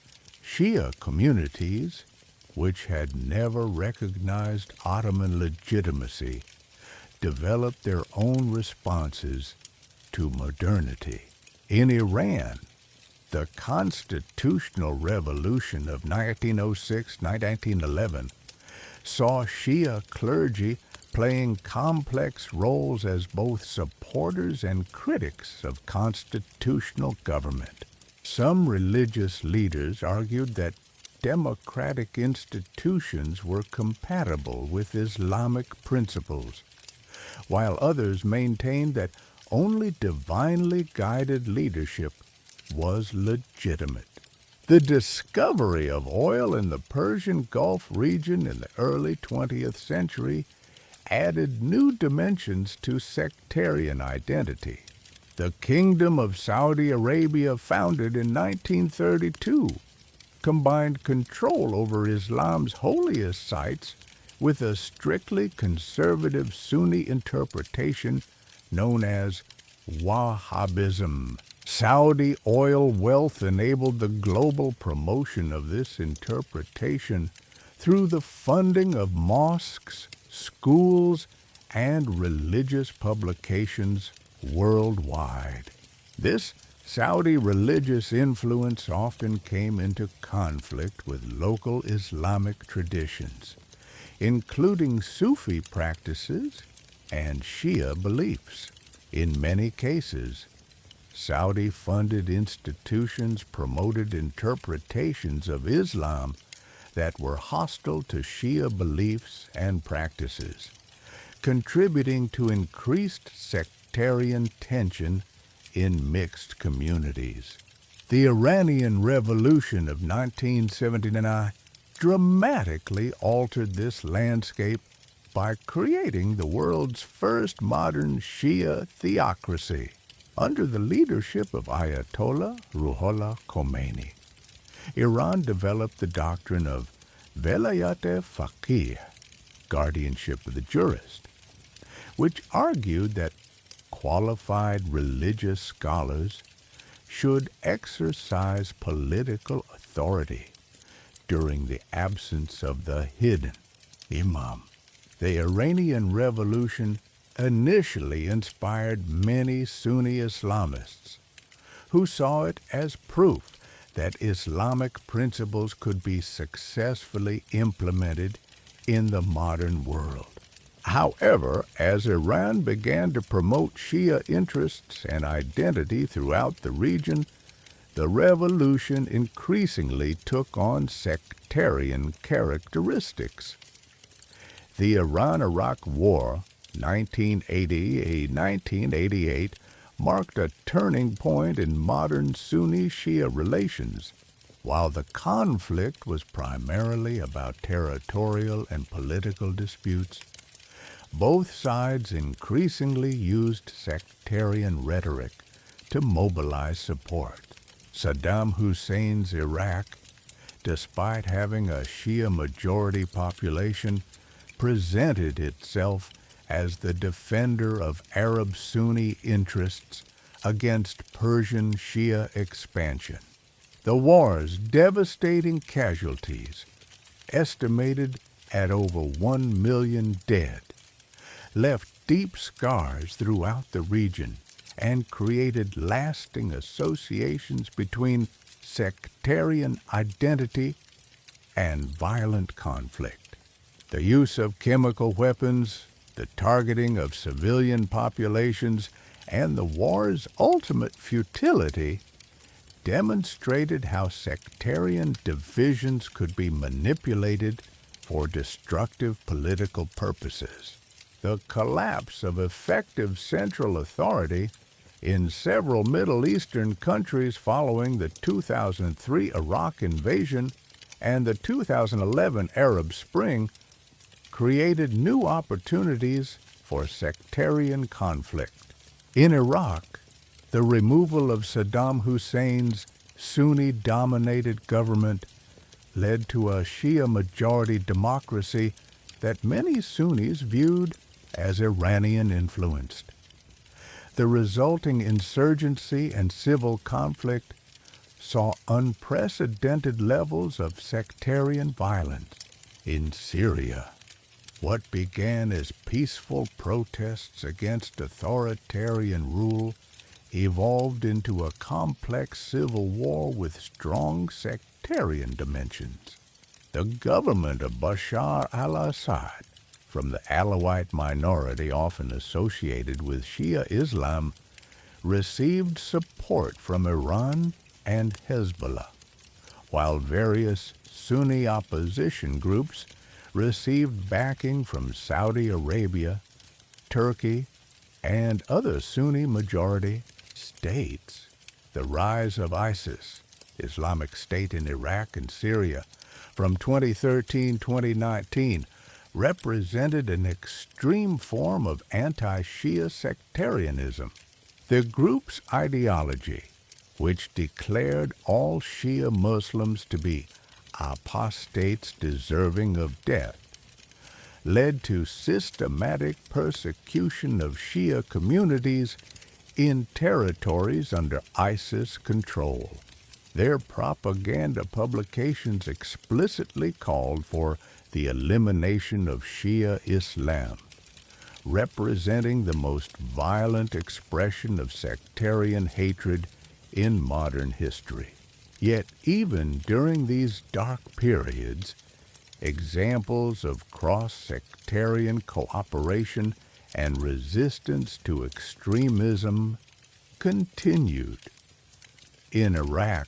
Shia communities, which had never recognized Ottoman legitimacy, developed their own responses to modernity. In Iran, the constitutional revolution of 1906-1911 saw Shia clergy playing complex roles as both supporters and critics of constitutional government. Some religious leaders argued that democratic institutions were compatible with Islamic principles, while others maintained that only divinely guided leadership was legitimate. The discovery of oil in the Persian Gulf region in the early 20th century added new dimensions to sectarian identity. The Kingdom of Saudi Arabia, founded in 1932, combined control over Islam's holiest sites with a strictly conservative Sunni interpretation known as Wahhabism. Saudi oil wealth enabled the global promotion of this interpretation through the funding of mosques, schools, and religious publications worldwide. This Saudi religious influence often came into conflict with local Islamic traditions, including Sufi practices and Shia beliefs. In many cases, Saudi-funded institutions promoted interpretations of Islam that were hostile to Shia beliefs and practices, contributing to increased sectarian tension in mixed communities. The Iranian Revolution of 1979 dramatically altered this landscape by creating the world's first modern Shia theocracy under the leadership of Ayatollah Ruhollah Khomeini. Iran developed the doctrine of velayat-e-faqih, guardianship of the jurist, which argued that qualified religious scholars should exercise political authority during the absence of the hidden imam. The Iranian Revolution initially inspired many Sunni Islamists who saw it as proof that Islamic principles could be successfully implemented in the modern world. However, as Iran began to promote Shia interests and identity throughout the region, the revolution increasingly took on sectarian characteristics. The Iran-Iraq War, 1980-1988, marked a turning point in modern Sunni-Shia relations. While the conflict was primarily about territorial and political disputes, both sides increasingly used sectarian rhetoric to mobilize support. Saddam Hussein's Iraq, despite having a Shia majority population, presented itself as the defender of Arab Sunni interests against Persian Shia expansion. The war's devastating casualties, estimated at over 1 million dead, left deep scars throughout the region and created lasting associations between sectarian identity and violent conflict. The use of chemical weapons, the targeting of civilian populations, and the war's ultimate futility demonstrated how sectarian divisions could be manipulated for destructive political purposes. The collapse of effective central authority in several Middle Eastern countries following the 2003 Iraq invasion and the 2011 Arab Spring created new opportunities for sectarian conflict. In Iraq, the removal of Saddam Hussein's Sunni-dominated government led to a Shia-majority democracy that many Sunnis viewed as Iranian-influenced. The resulting insurgency and civil conflict saw unprecedented levels of sectarian violence. In Syria, what began as peaceful protests against authoritarian rule evolved into a complex civil war with strong sectarian dimensions. The government of Bashar al-Assad, from the Alawite minority often associated with Shia Islam, received support from Iran and Hezbollah, while various Sunni opposition groups received backing from Saudi Arabia, Turkey, and other Sunni-majority states. The rise of ISIS, Islamic State in Iraq and Syria, from 2013-2019 represented an extreme form of anti-Shia sectarianism. The group's ideology, which declared all Shia Muslims to be apostates deserving of death, led to systematic persecution of Shia communities in territories under ISIS control. Their propaganda publications explicitly called for the elimination of Shia Islam, representing the most violent expression of sectarian hatred in modern history. Yet even during these dark periods, examples of cross-sectarian cooperation and resistance to extremism continued. In Iraq,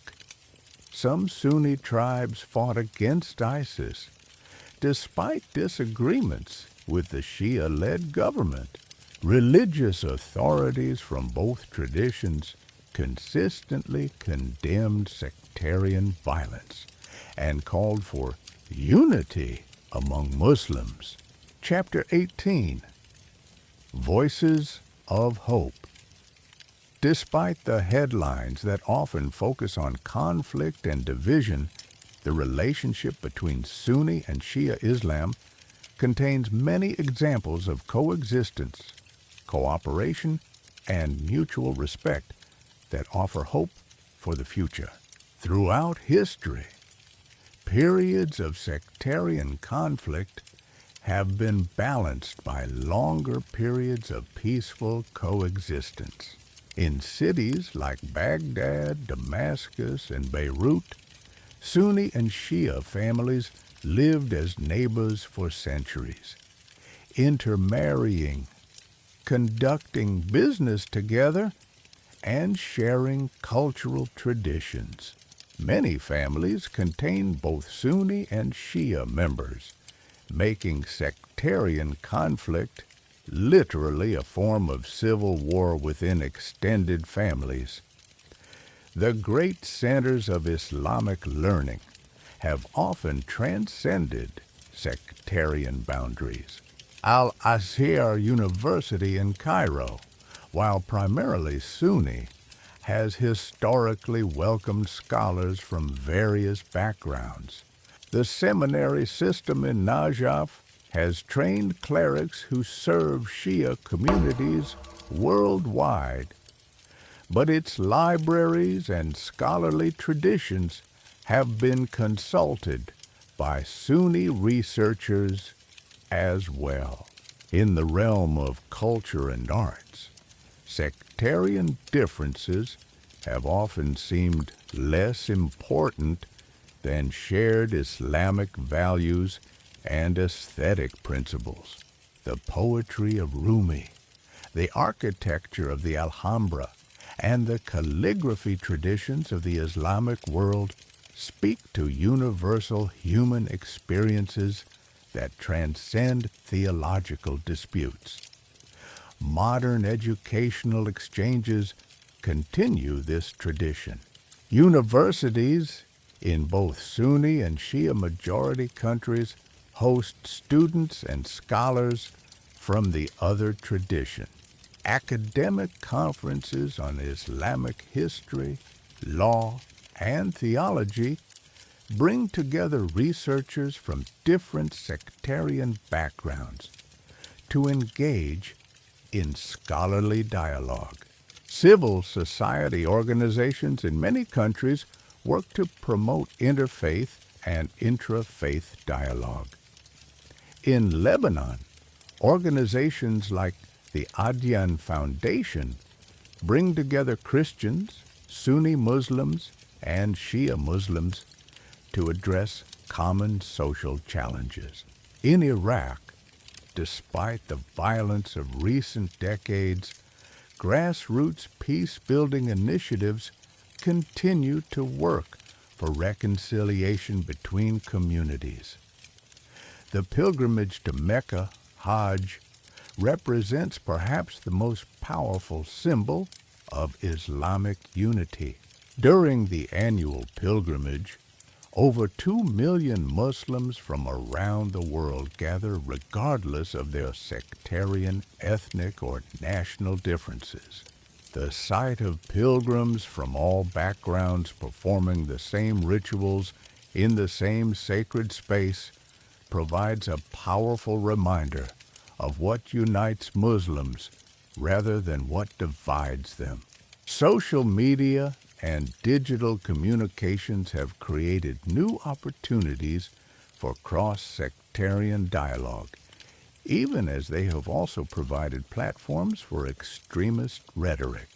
some Sunni tribes fought against ISIS, despite disagreements with the Shia-led government. Religious authorities from both traditions consistently condemned sectarian violence and called for unity among Muslims. Chapter 18, Voices of Hope. Despite the headlines that often focus on conflict and division, the relationship between Sunni and Shia Islam contains many examples of coexistence, cooperation, and mutual respect that offer hope for the future. Throughout history, periods of sectarian conflict have been balanced by longer periods of peaceful coexistence. In cities like Baghdad, Damascus, and Beirut, Sunni and Shia families lived as neighbors for centuries, intermarrying, conducting business together, and sharing cultural traditions. Many families contain both Sunni and Shia members, making sectarian conflict literally a form of civil war within extended families. The great centers of Islamic learning have often transcended sectarian boundaries. Al-Azhar University in Cairo, while primarily Sunni, has historically welcomed scholars from various backgrounds. The seminary system in Najaf has trained clerics who serve Shia communities worldwide, but its libraries and scholarly traditions have been consulted by Sunni researchers as well. In the realm of culture and arts, sectarian differences have often seemed less important than shared Islamic values and aesthetic principles. The poetry of Rumi, the architecture of the Alhambra, and the calligraphy traditions of the Islamic world speak to universal human experiences that transcend theological disputes. Modern educational exchanges continue this tradition. Universities in both Sunni and Shia majority countries host students and scholars from the other tradition. Academic conferences on Islamic history, law, and theology bring together researchers from different sectarian backgrounds to engage in scholarly dialogue. Civil society organizations in many countries work to promote interfaith and intra-faith dialogue. In Lebanon, organizations like the Adyan Foundation bring together Christians, Sunni Muslims, and Shia Muslims to address common social challenges. In Iraq, despite the violence of recent decades, grassroots peace-building initiatives continue to work for reconciliation between communities. The pilgrimage to Mecca, Hajj, represents perhaps the most powerful symbol of Islamic unity. During the annual pilgrimage, over 2 million Muslims from around the world gather regardless of their sectarian, ethnic, or national differences. The sight of pilgrims from all backgrounds performing the same rituals in the same sacred space provides a powerful reminder of what unites Muslims rather than what divides them. Social media and digital communications have created new opportunities for cross-sectarian dialogue, even as they have also provided platforms for extremist rhetoric.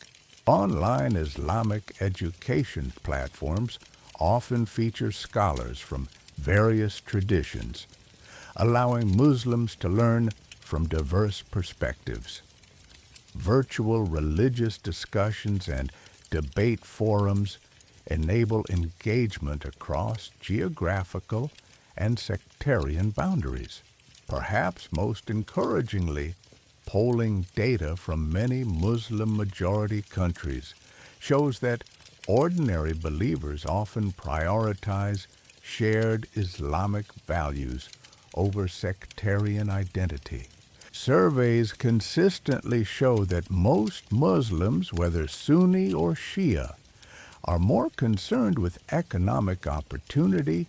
Online Islamic education platforms often feature scholars from various traditions, allowing Muslims to learn from diverse perspectives. Virtual religious discussions and debate forums enable engagement across geographical and sectarian boundaries. Perhaps most encouragingly, polling data from many Muslim-majority countries shows that ordinary believers often prioritize shared Islamic values over sectarian identity. Surveys consistently show that most Muslims, whether Sunni or Shia, are more concerned with economic opportunity,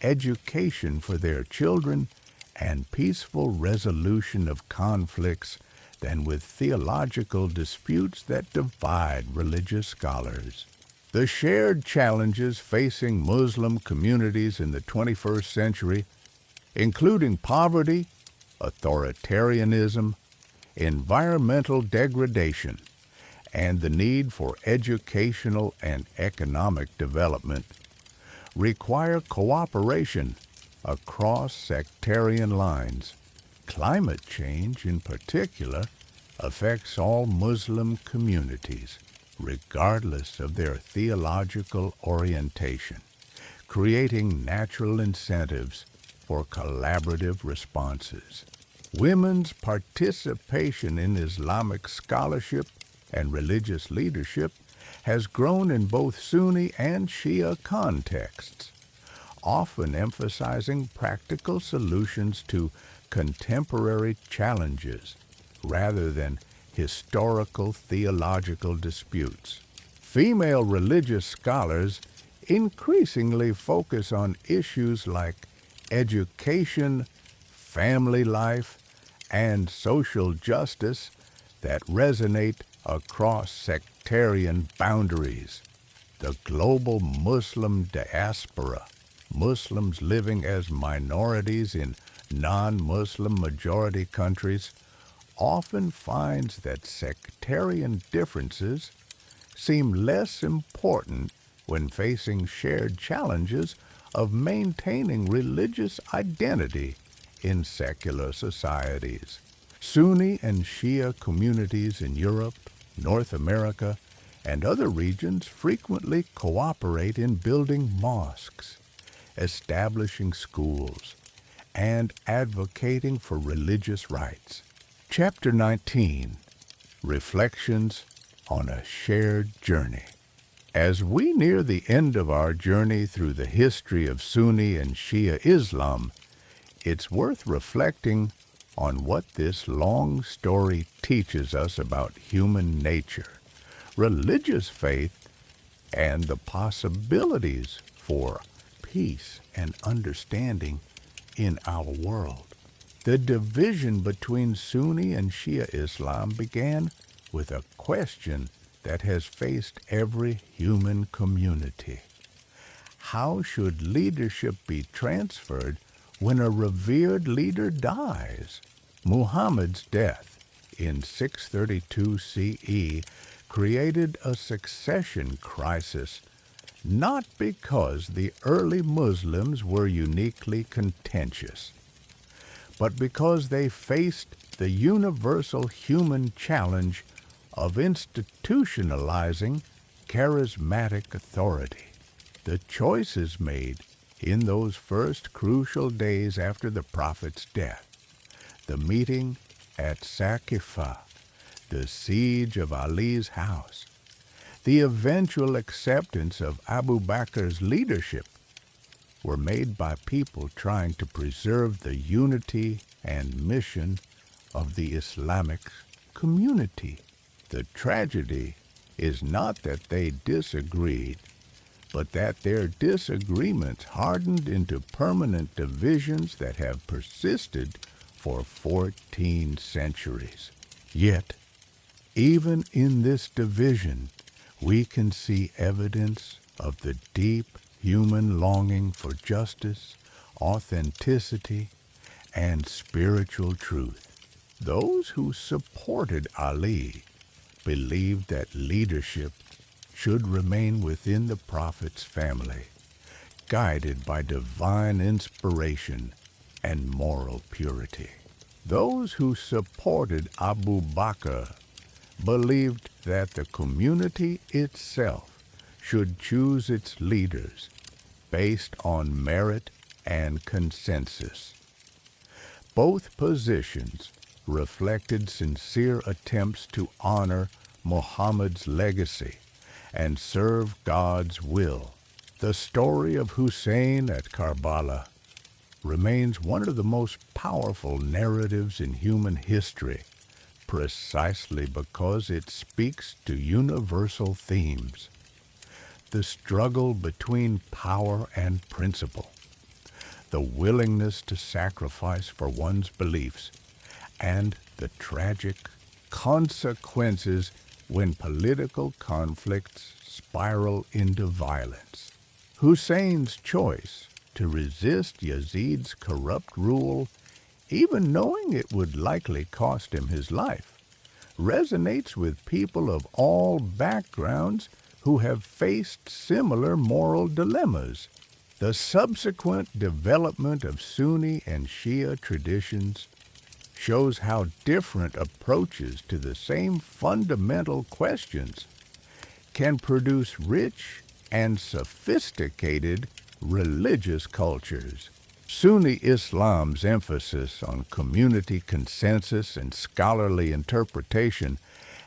education for their children, and peaceful resolution of conflicts than with theological disputes that divide religious scholars. The shared challenges facing Muslim communities in the 21st century, including poverty, authoritarianism, environmental degradation, and the need for educational and economic development, require cooperation across sectarian lines. Climate change, in particular, affects all Muslim communities, regardless of their theological orientation, creating natural incentives for collaborative responses. Women's participation in Islamic scholarship and religious leadership has grown in both Sunni and Shia contexts, often emphasizing practical solutions to contemporary challenges rather than historical theological disputes. Female religious scholars increasingly focus on issues like education, family life, and social justice that resonate across sectarian boundaries. The global Muslim diaspora, Muslims living as minorities in non-Muslim majority countries, often finds that sectarian differences seem less important when facing shared challenges of maintaining religious identity in secular societies. Sunni and Shia communities in Europe, North America, and other regions frequently cooperate in building mosques, establishing schools, and advocating for religious rights. Chapter 19, Reflections on a Shared Journey. As we near the end of our journey through the history of Sunni and Shia Islam, it's worth reflecting on what this long story teaches us about human nature, religious faith, and the possibilities for peace and understanding in our world. The division between Sunni and Shia Islam began with a question that has faced every human community. How should leadership be transferred when a revered leader dies? Muhammad's death in 632 CE created a succession crisis, not because the early Muslims were uniquely contentious, but because they faced the universal human challenge of institutionalizing charismatic authority. The choices made in those first crucial days after the Prophet's death, the meeting at Saqifa, the siege of Ali's house, the eventual acceptance of Abu Bakr's leadership, were made by people trying to preserve the unity and mission of the Islamic community. The tragedy is not that they disagreed, but that their disagreements hardened into permanent divisions that have persisted for 14 centuries. Yet, even in this division, we can see evidence of the deep human longing for justice, authenticity, and spiritual truth. Those who supported Ali believed that leadership should remain within the Prophet's family, guided by divine inspiration and moral purity. Those who supported Abu Bakr believed that the community itself should choose its leaders based on merit and consensus. Both positions reflected sincere attempts to honor Muhammad's legacy and serve God's will. The story of Hussein at Karbala remains one of the most powerful narratives in human history, precisely because it speaks to universal themes: the struggle between power and principle, the willingness to sacrifice for one's beliefs, and the tragic consequences when political conflicts spiral into violence. Hussein's choice to resist Yazid's corrupt rule, even knowing it would likely cost him his life, resonates with people of all backgrounds who have faced similar moral dilemmas. The subsequent development of Sunni and Shia traditions shows how different approaches to the same fundamental questions can produce rich and sophisticated religious cultures. Sunni Islam's emphasis on community consensus and scholarly interpretation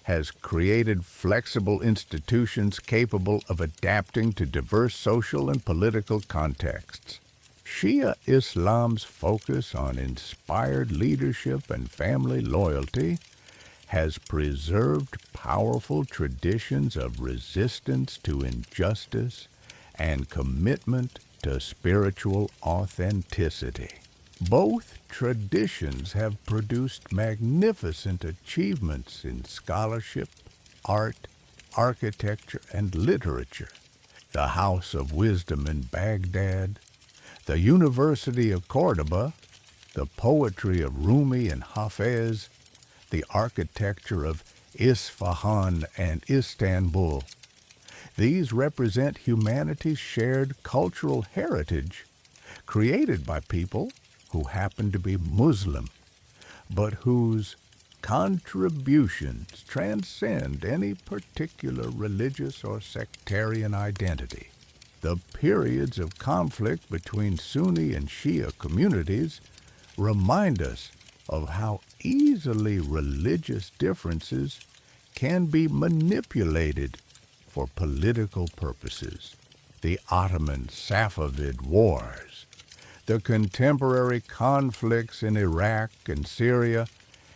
has created flexible institutions capable of adapting to diverse social and political contexts. Shia Islam's focus on inspired leadership and family loyalty has preserved powerful traditions of resistance to injustice and commitment to spiritual authenticity. Both traditions have produced magnificent achievements in scholarship, art, architecture, and literature. The House of Wisdom in Baghdad, the University of Cordoba, the poetry of Rumi and Hafez, the architecture of Isfahan and Istanbul. These represent humanity's shared cultural heritage, created by people who happen to be Muslim, but whose contributions transcend any particular religious or sectarian identity. The periods of conflict between Sunni and Shia communities remind us of how easily religious differences can be manipulated for political purposes. The Ottoman-Safavid Wars, the contemporary conflicts in Iraq and Syria,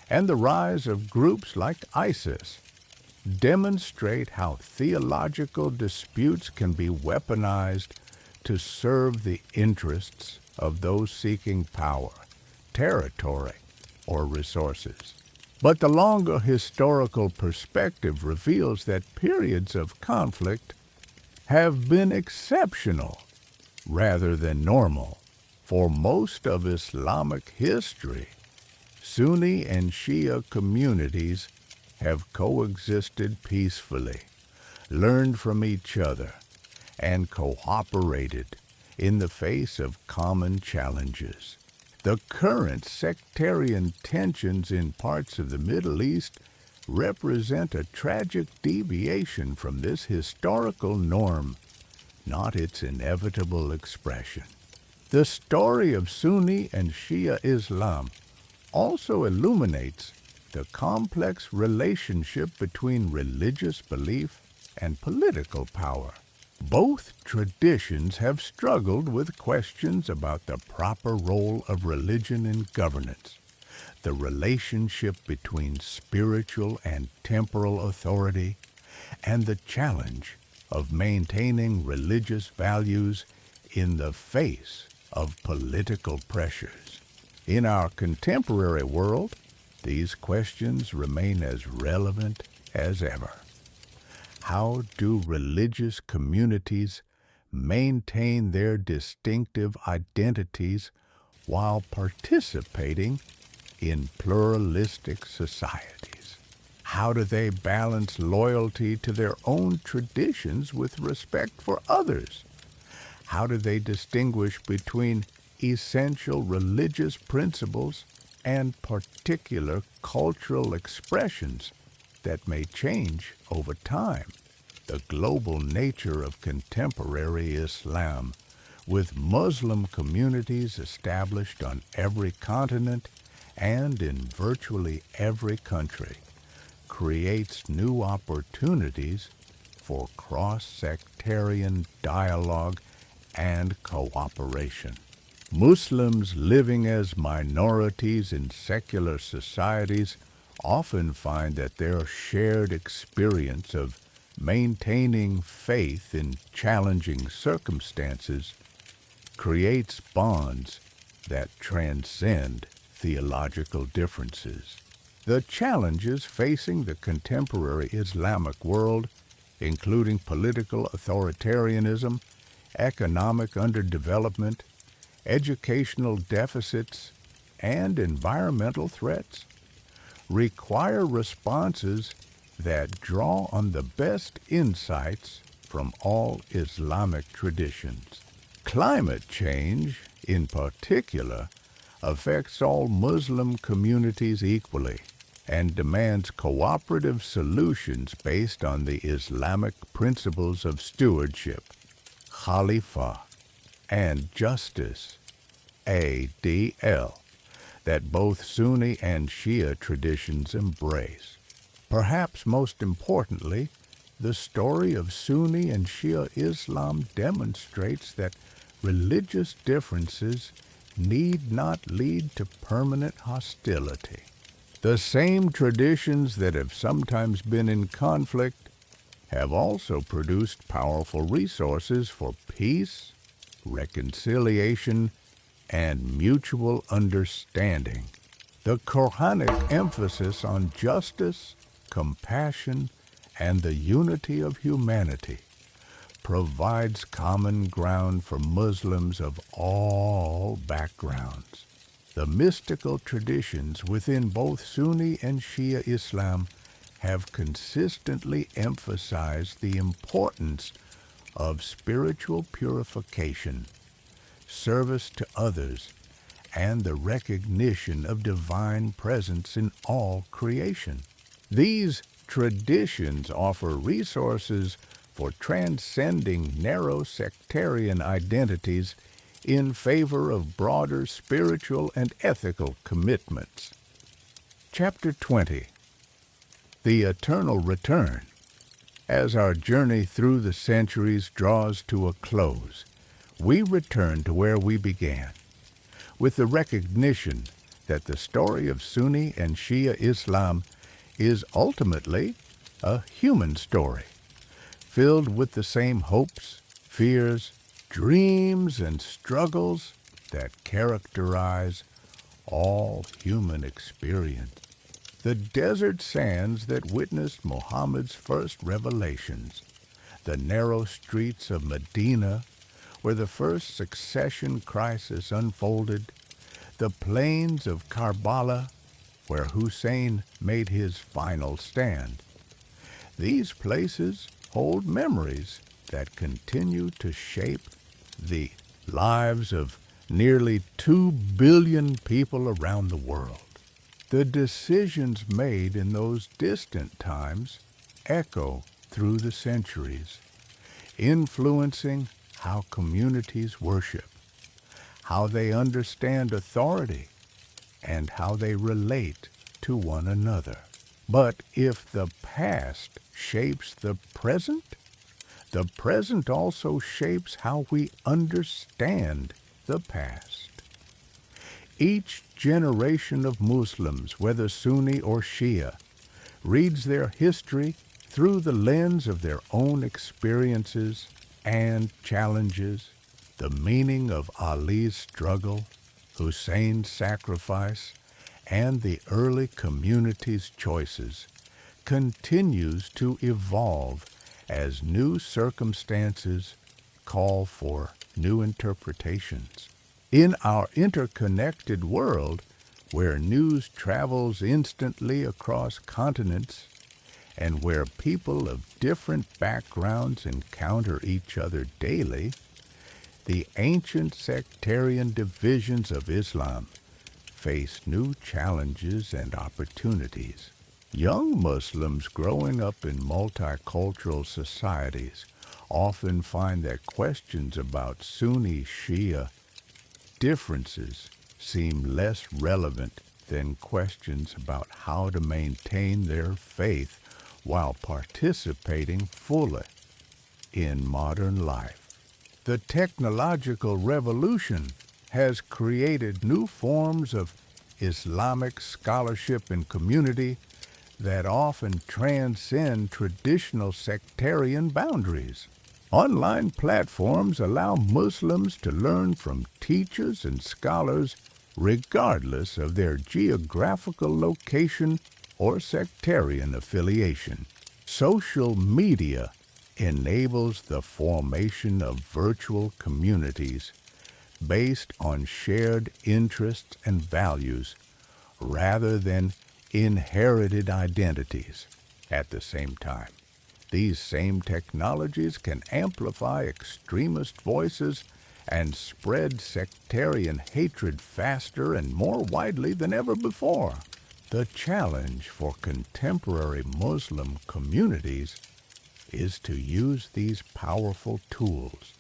and the rise of groups like ISIS demonstrate how theological disputes can be weaponized to serve the interests of those seeking power, territory, or resources. But the longer historical perspective reveals that periods of conflict have been exceptional rather than normal. For most of Islamic history, Sunni and Shia communities have coexisted peacefully, learned from each other, and cooperated in the face of common challenges. The current sectarian tensions in parts of the Middle East represent a tragic deviation from this historical norm, not its inevitable expression. The story of Sunni and Shia Islam also illuminates the complex relationship between religious belief and political power. Both traditions have struggled with questions about the proper role of religion in governance, the relationship between spiritual and temporal authority, and the challenge of maintaining religious values in the face of political pressures. In our contemporary world, these questions remain as relevant as ever. How do religious communities maintain their distinctive identities while participating in pluralistic societies? How do they balance loyalty to their own traditions with respect for others? How do they distinguish between essential religious principles and particular cultural expressions that may change over time? The global nature of contemporary Islam, with Muslim communities established on every continent and in virtually every country, creates new opportunities for cross-sectarian dialogue and cooperation. Muslims living as minorities in secular societies often find that their shared experience of maintaining faith in challenging circumstances creates bonds that transcend theological differences. The challenges facing the contemporary Islamic world, including political authoritarianism, economic underdevelopment, educational deficits, and environmental threats, require responses that draw on the best insights from all Islamic traditions. Climate change, in particular, affects all Muslim communities equally and demands cooperative solutions based on the Islamic principles of stewardship, Khalifa, and justice, ADL, that both Sunni and Shia traditions embrace. Perhaps most importantly, the story of Sunni and Shia Islam demonstrates that religious differences need not lead to permanent hostility. The same traditions that have sometimes been in conflict have also produced powerful resources for peace, reconciliation, and mutual understanding. The Quranic emphasis on justice, compassion, and the unity of humanity provides common ground for Muslims of all backgrounds. The mystical traditions within both Sunni and Shia Islam have consistently emphasized the importance of spiritual purification, service to others, and the recognition of divine presence in all creation. These traditions offer resources for transcending narrow sectarian identities in favor of broader spiritual and ethical commitments. Chapter 20. The Eternal Return. As our journey through the centuries draws to a close, we return to where we began, with the recognition that the story of Sunni and Shia Islam is ultimately a human story, filled with the same hopes, fears, dreams, and struggles that characterize all human experience. The desert sands that witnessed Muhammad's first revelations, the narrow streets of Medina where the first succession crisis unfolded, the plains of Karbala where Hussein made his final stand. These places hold memories that continue to shape the lives of nearly 2 billion people around the world. The decisions made in those distant times echo through the centuries, influencing how communities worship, how they understand authority, and how they relate to one another. But if the past shapes the present also shapes how we understand the past. Each generation of Muslims, whether Sunni or Shia, reads their history through the lens of their own experiences and challenges. The meaning of Ali's struggle, Hussein's sacrifice, and the early community's choices continues to evolve as new circumstances call for new interpretations. In our interconnected world, where news travels instantly across continents and where people of different backgrounds encounter each other daily, the ancient sectarian divisions of Islam face new challenges and opportunities. Young Muslims growing up in multicultural societies often find that questions about Sunni-Shia differences seem less relevant than questions about how to maintain their faith while participating fully in modern life. The technological revolution has created new forms of Islamic scholarship and community that often transcend traditional sectarian boundaries. Online platforms allow Muslims to learn from teachers and scholars regardless of their geographical location or sectarian affiliation. Social media enables the formation of virtual communities based on shared interests and values rather than inherited identities. At the same time, these same technologies can amplify extremist voices and spread sectarian hatred faster and more widely than ever before. The challenge for contemporary Muslim communities is to use these powerful tools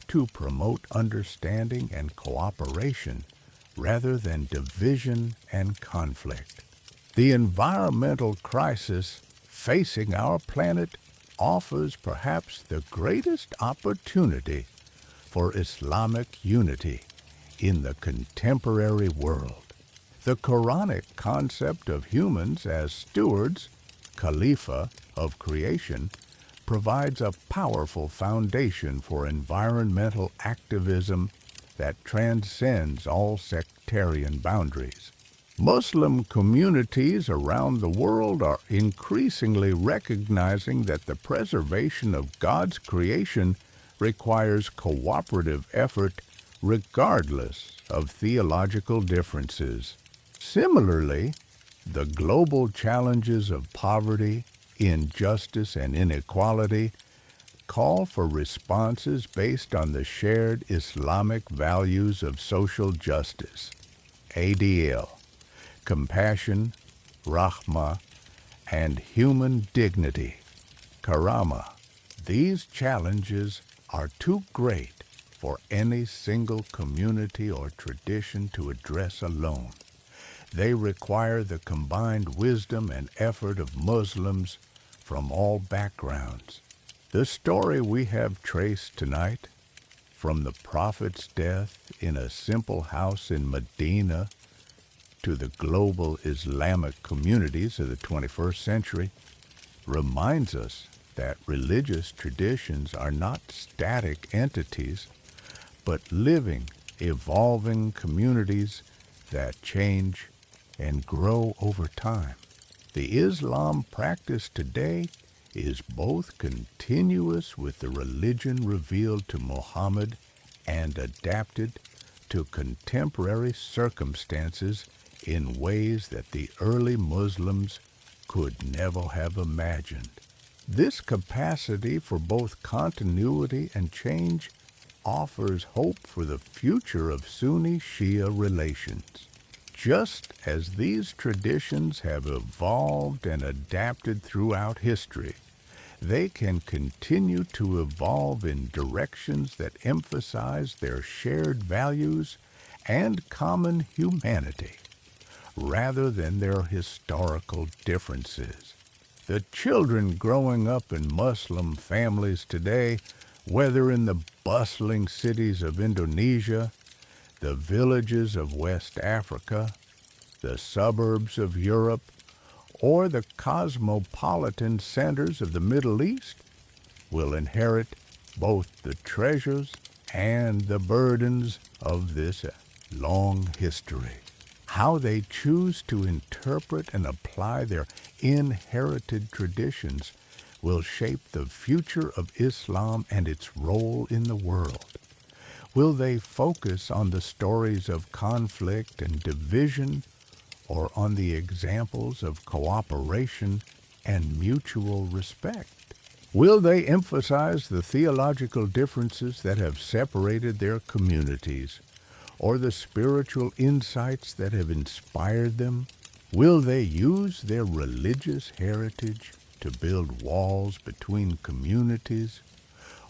to promote understanding and cooperation rather than division and conflict. The environmental crisis facing our planet offers perhaps the greatest opportunity for Islamic unity in the contemporary world. The Quranic concept of humans as stewards, Khalifa, of creation, provides a powerful foundation for environmental activism that transcends all sectarian boundaries. Muslim communities around the world are increasingly recognizing that the preservation of God's creation requires cooperative effort regardless of theological differences. Similarly, the global challenges of poverty, injustice, and inequality call for responses based on the shared Islamic values of social justice, ADL, compassion, rahmah, and human dignity, karama. These challenges are too great for any single community or tradition to address alone. They require the combined wisdom and effort of Muslims from all backgrounds. The story we have traced tonight, from the Prophet's death in a simple house in Medina to the global Islamic communities of the 21st century, reminds us that religious traditions are not static entities, but living, evolving communities that change and grow over time. The Islam practiced today is both continuous with the religion revealed to Muhammad and adapted to contemporary circumstances in ways that the early Muslims could never have imagined. This capacity for both continuity and change offers hope for the future of Sunni-Shia relations. Just as these traditions have evolved and adapted throughout history, they can continue to evolve in directions that emphasize their shared values and common humanity, rather than their historical differences. The children growing up in Muslim families today, whether in the bustling cities of Indonesia, the villages of West Africa, the suburbs of Europe, or the cosmopolitan centers of the Middle East, will inherit both the treasures and the burdens of this long history. How they choose to interpret and apply their inherited traditions will shape the future of Islam and its role in the world. Will they focus on the stories of conflict and division, or on the examples of cooperation and mutual respect? Will they emphasize the theological differences that have separated their communities, or the spiritual insights that have inspired them? Will they use their religious heritage to build walls between communities,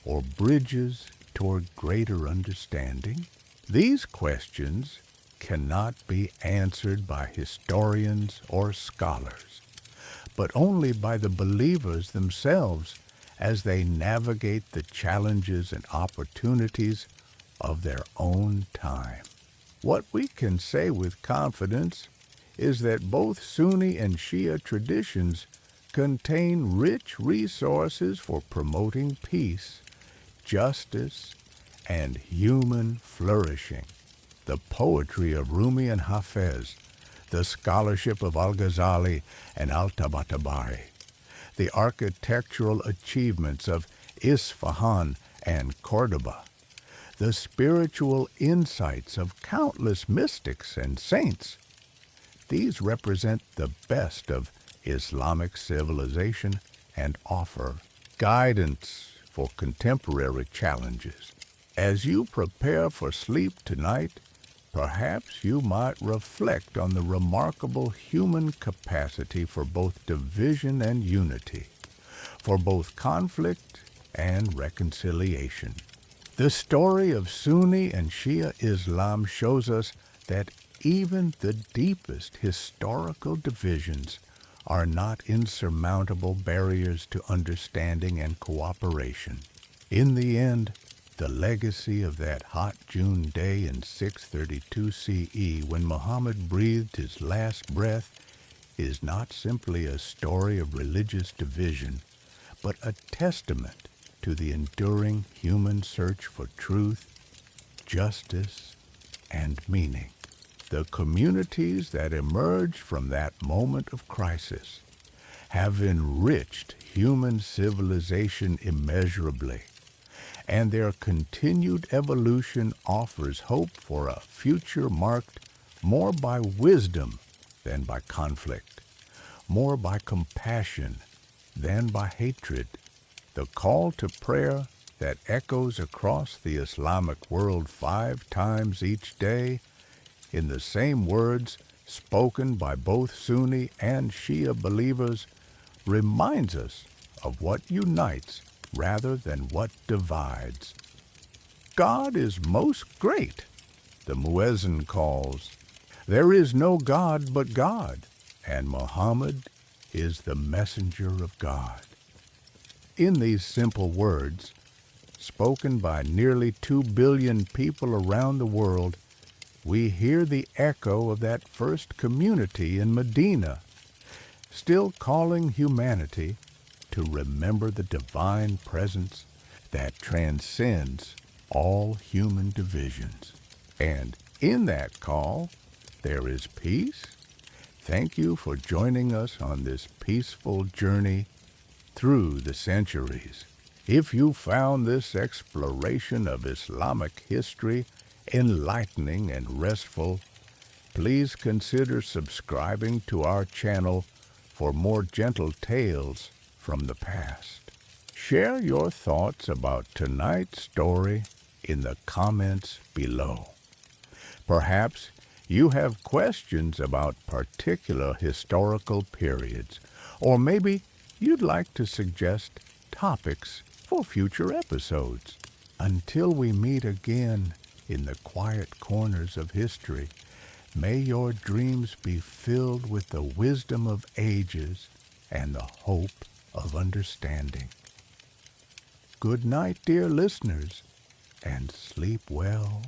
or bridges toward greater understanding? These questions cannot be answered by historians or scholars, but only by the believers themselves as they navigate the challenges and opportunities of their own time. What we can say with confidence is that both Sunni and Shia traditions contain rich resources for promoting peace, justice, and human flourishing. The poetry of Rumi and Hafez, the scholarship of Al-Ghazali and Al-Tabatabai, the architectural achievements of Isfahan and Cordoba, the spiritual insights of countless mystics and saints. These represent the best of Islamic civilization and offer guidance for contemporary challenges. As you prepare for sleep tonight, perhaps you might reflect on the remarkable human capacity for both division and unity, for both conflict and reconciliation. The story of Sunni and Shia Islam shows us that even the deepest historical divisions are not insurmountable barriers to understanding and cooperation. In the end, the legacy of that hot June day in 632 CE, when Muhammad breathed his last breath, is not simply a story of religious division, but a testament to the enduring human search for truth, justice, and meaning. The communities that emerged from that moment of crisis have enriched human civilization immeasurably, and their continued evolution offers hope for a future marked more by wisdom than by conflict, more by compassion than by hatred. The call to prayer that echoes across the Islamic world 5 times each day in the same words spoken by both Sunni and Shia believers reminds us of what unites rather than what divides. God is most great, the muezzin calls. There is no God but God, and Muhammad is the messenger of God. In these simple words, spoken by nearly 2 billion people around the world, we hear the echo of that first community in Medina, still calling humanity to remember the divine presence that transcends all human divisions. And in that call, there is peace. Thank you for joining us on this peaceful journey through the centuries. If you found this exploration of Islamic history enlightening and restful, please consider subscribing to our channel for more gentle tales from the past. Share your thoughts about tonight's story in the comments below. Perhaps you have questions about particular historical periods, or maybe you'd like to suggest topics for future episodes. Until we meet again in the quiet corners of history, may your dreams be filled with the wisdom of ages and the hope of understanding. Good night, dear listeners, and sleep well.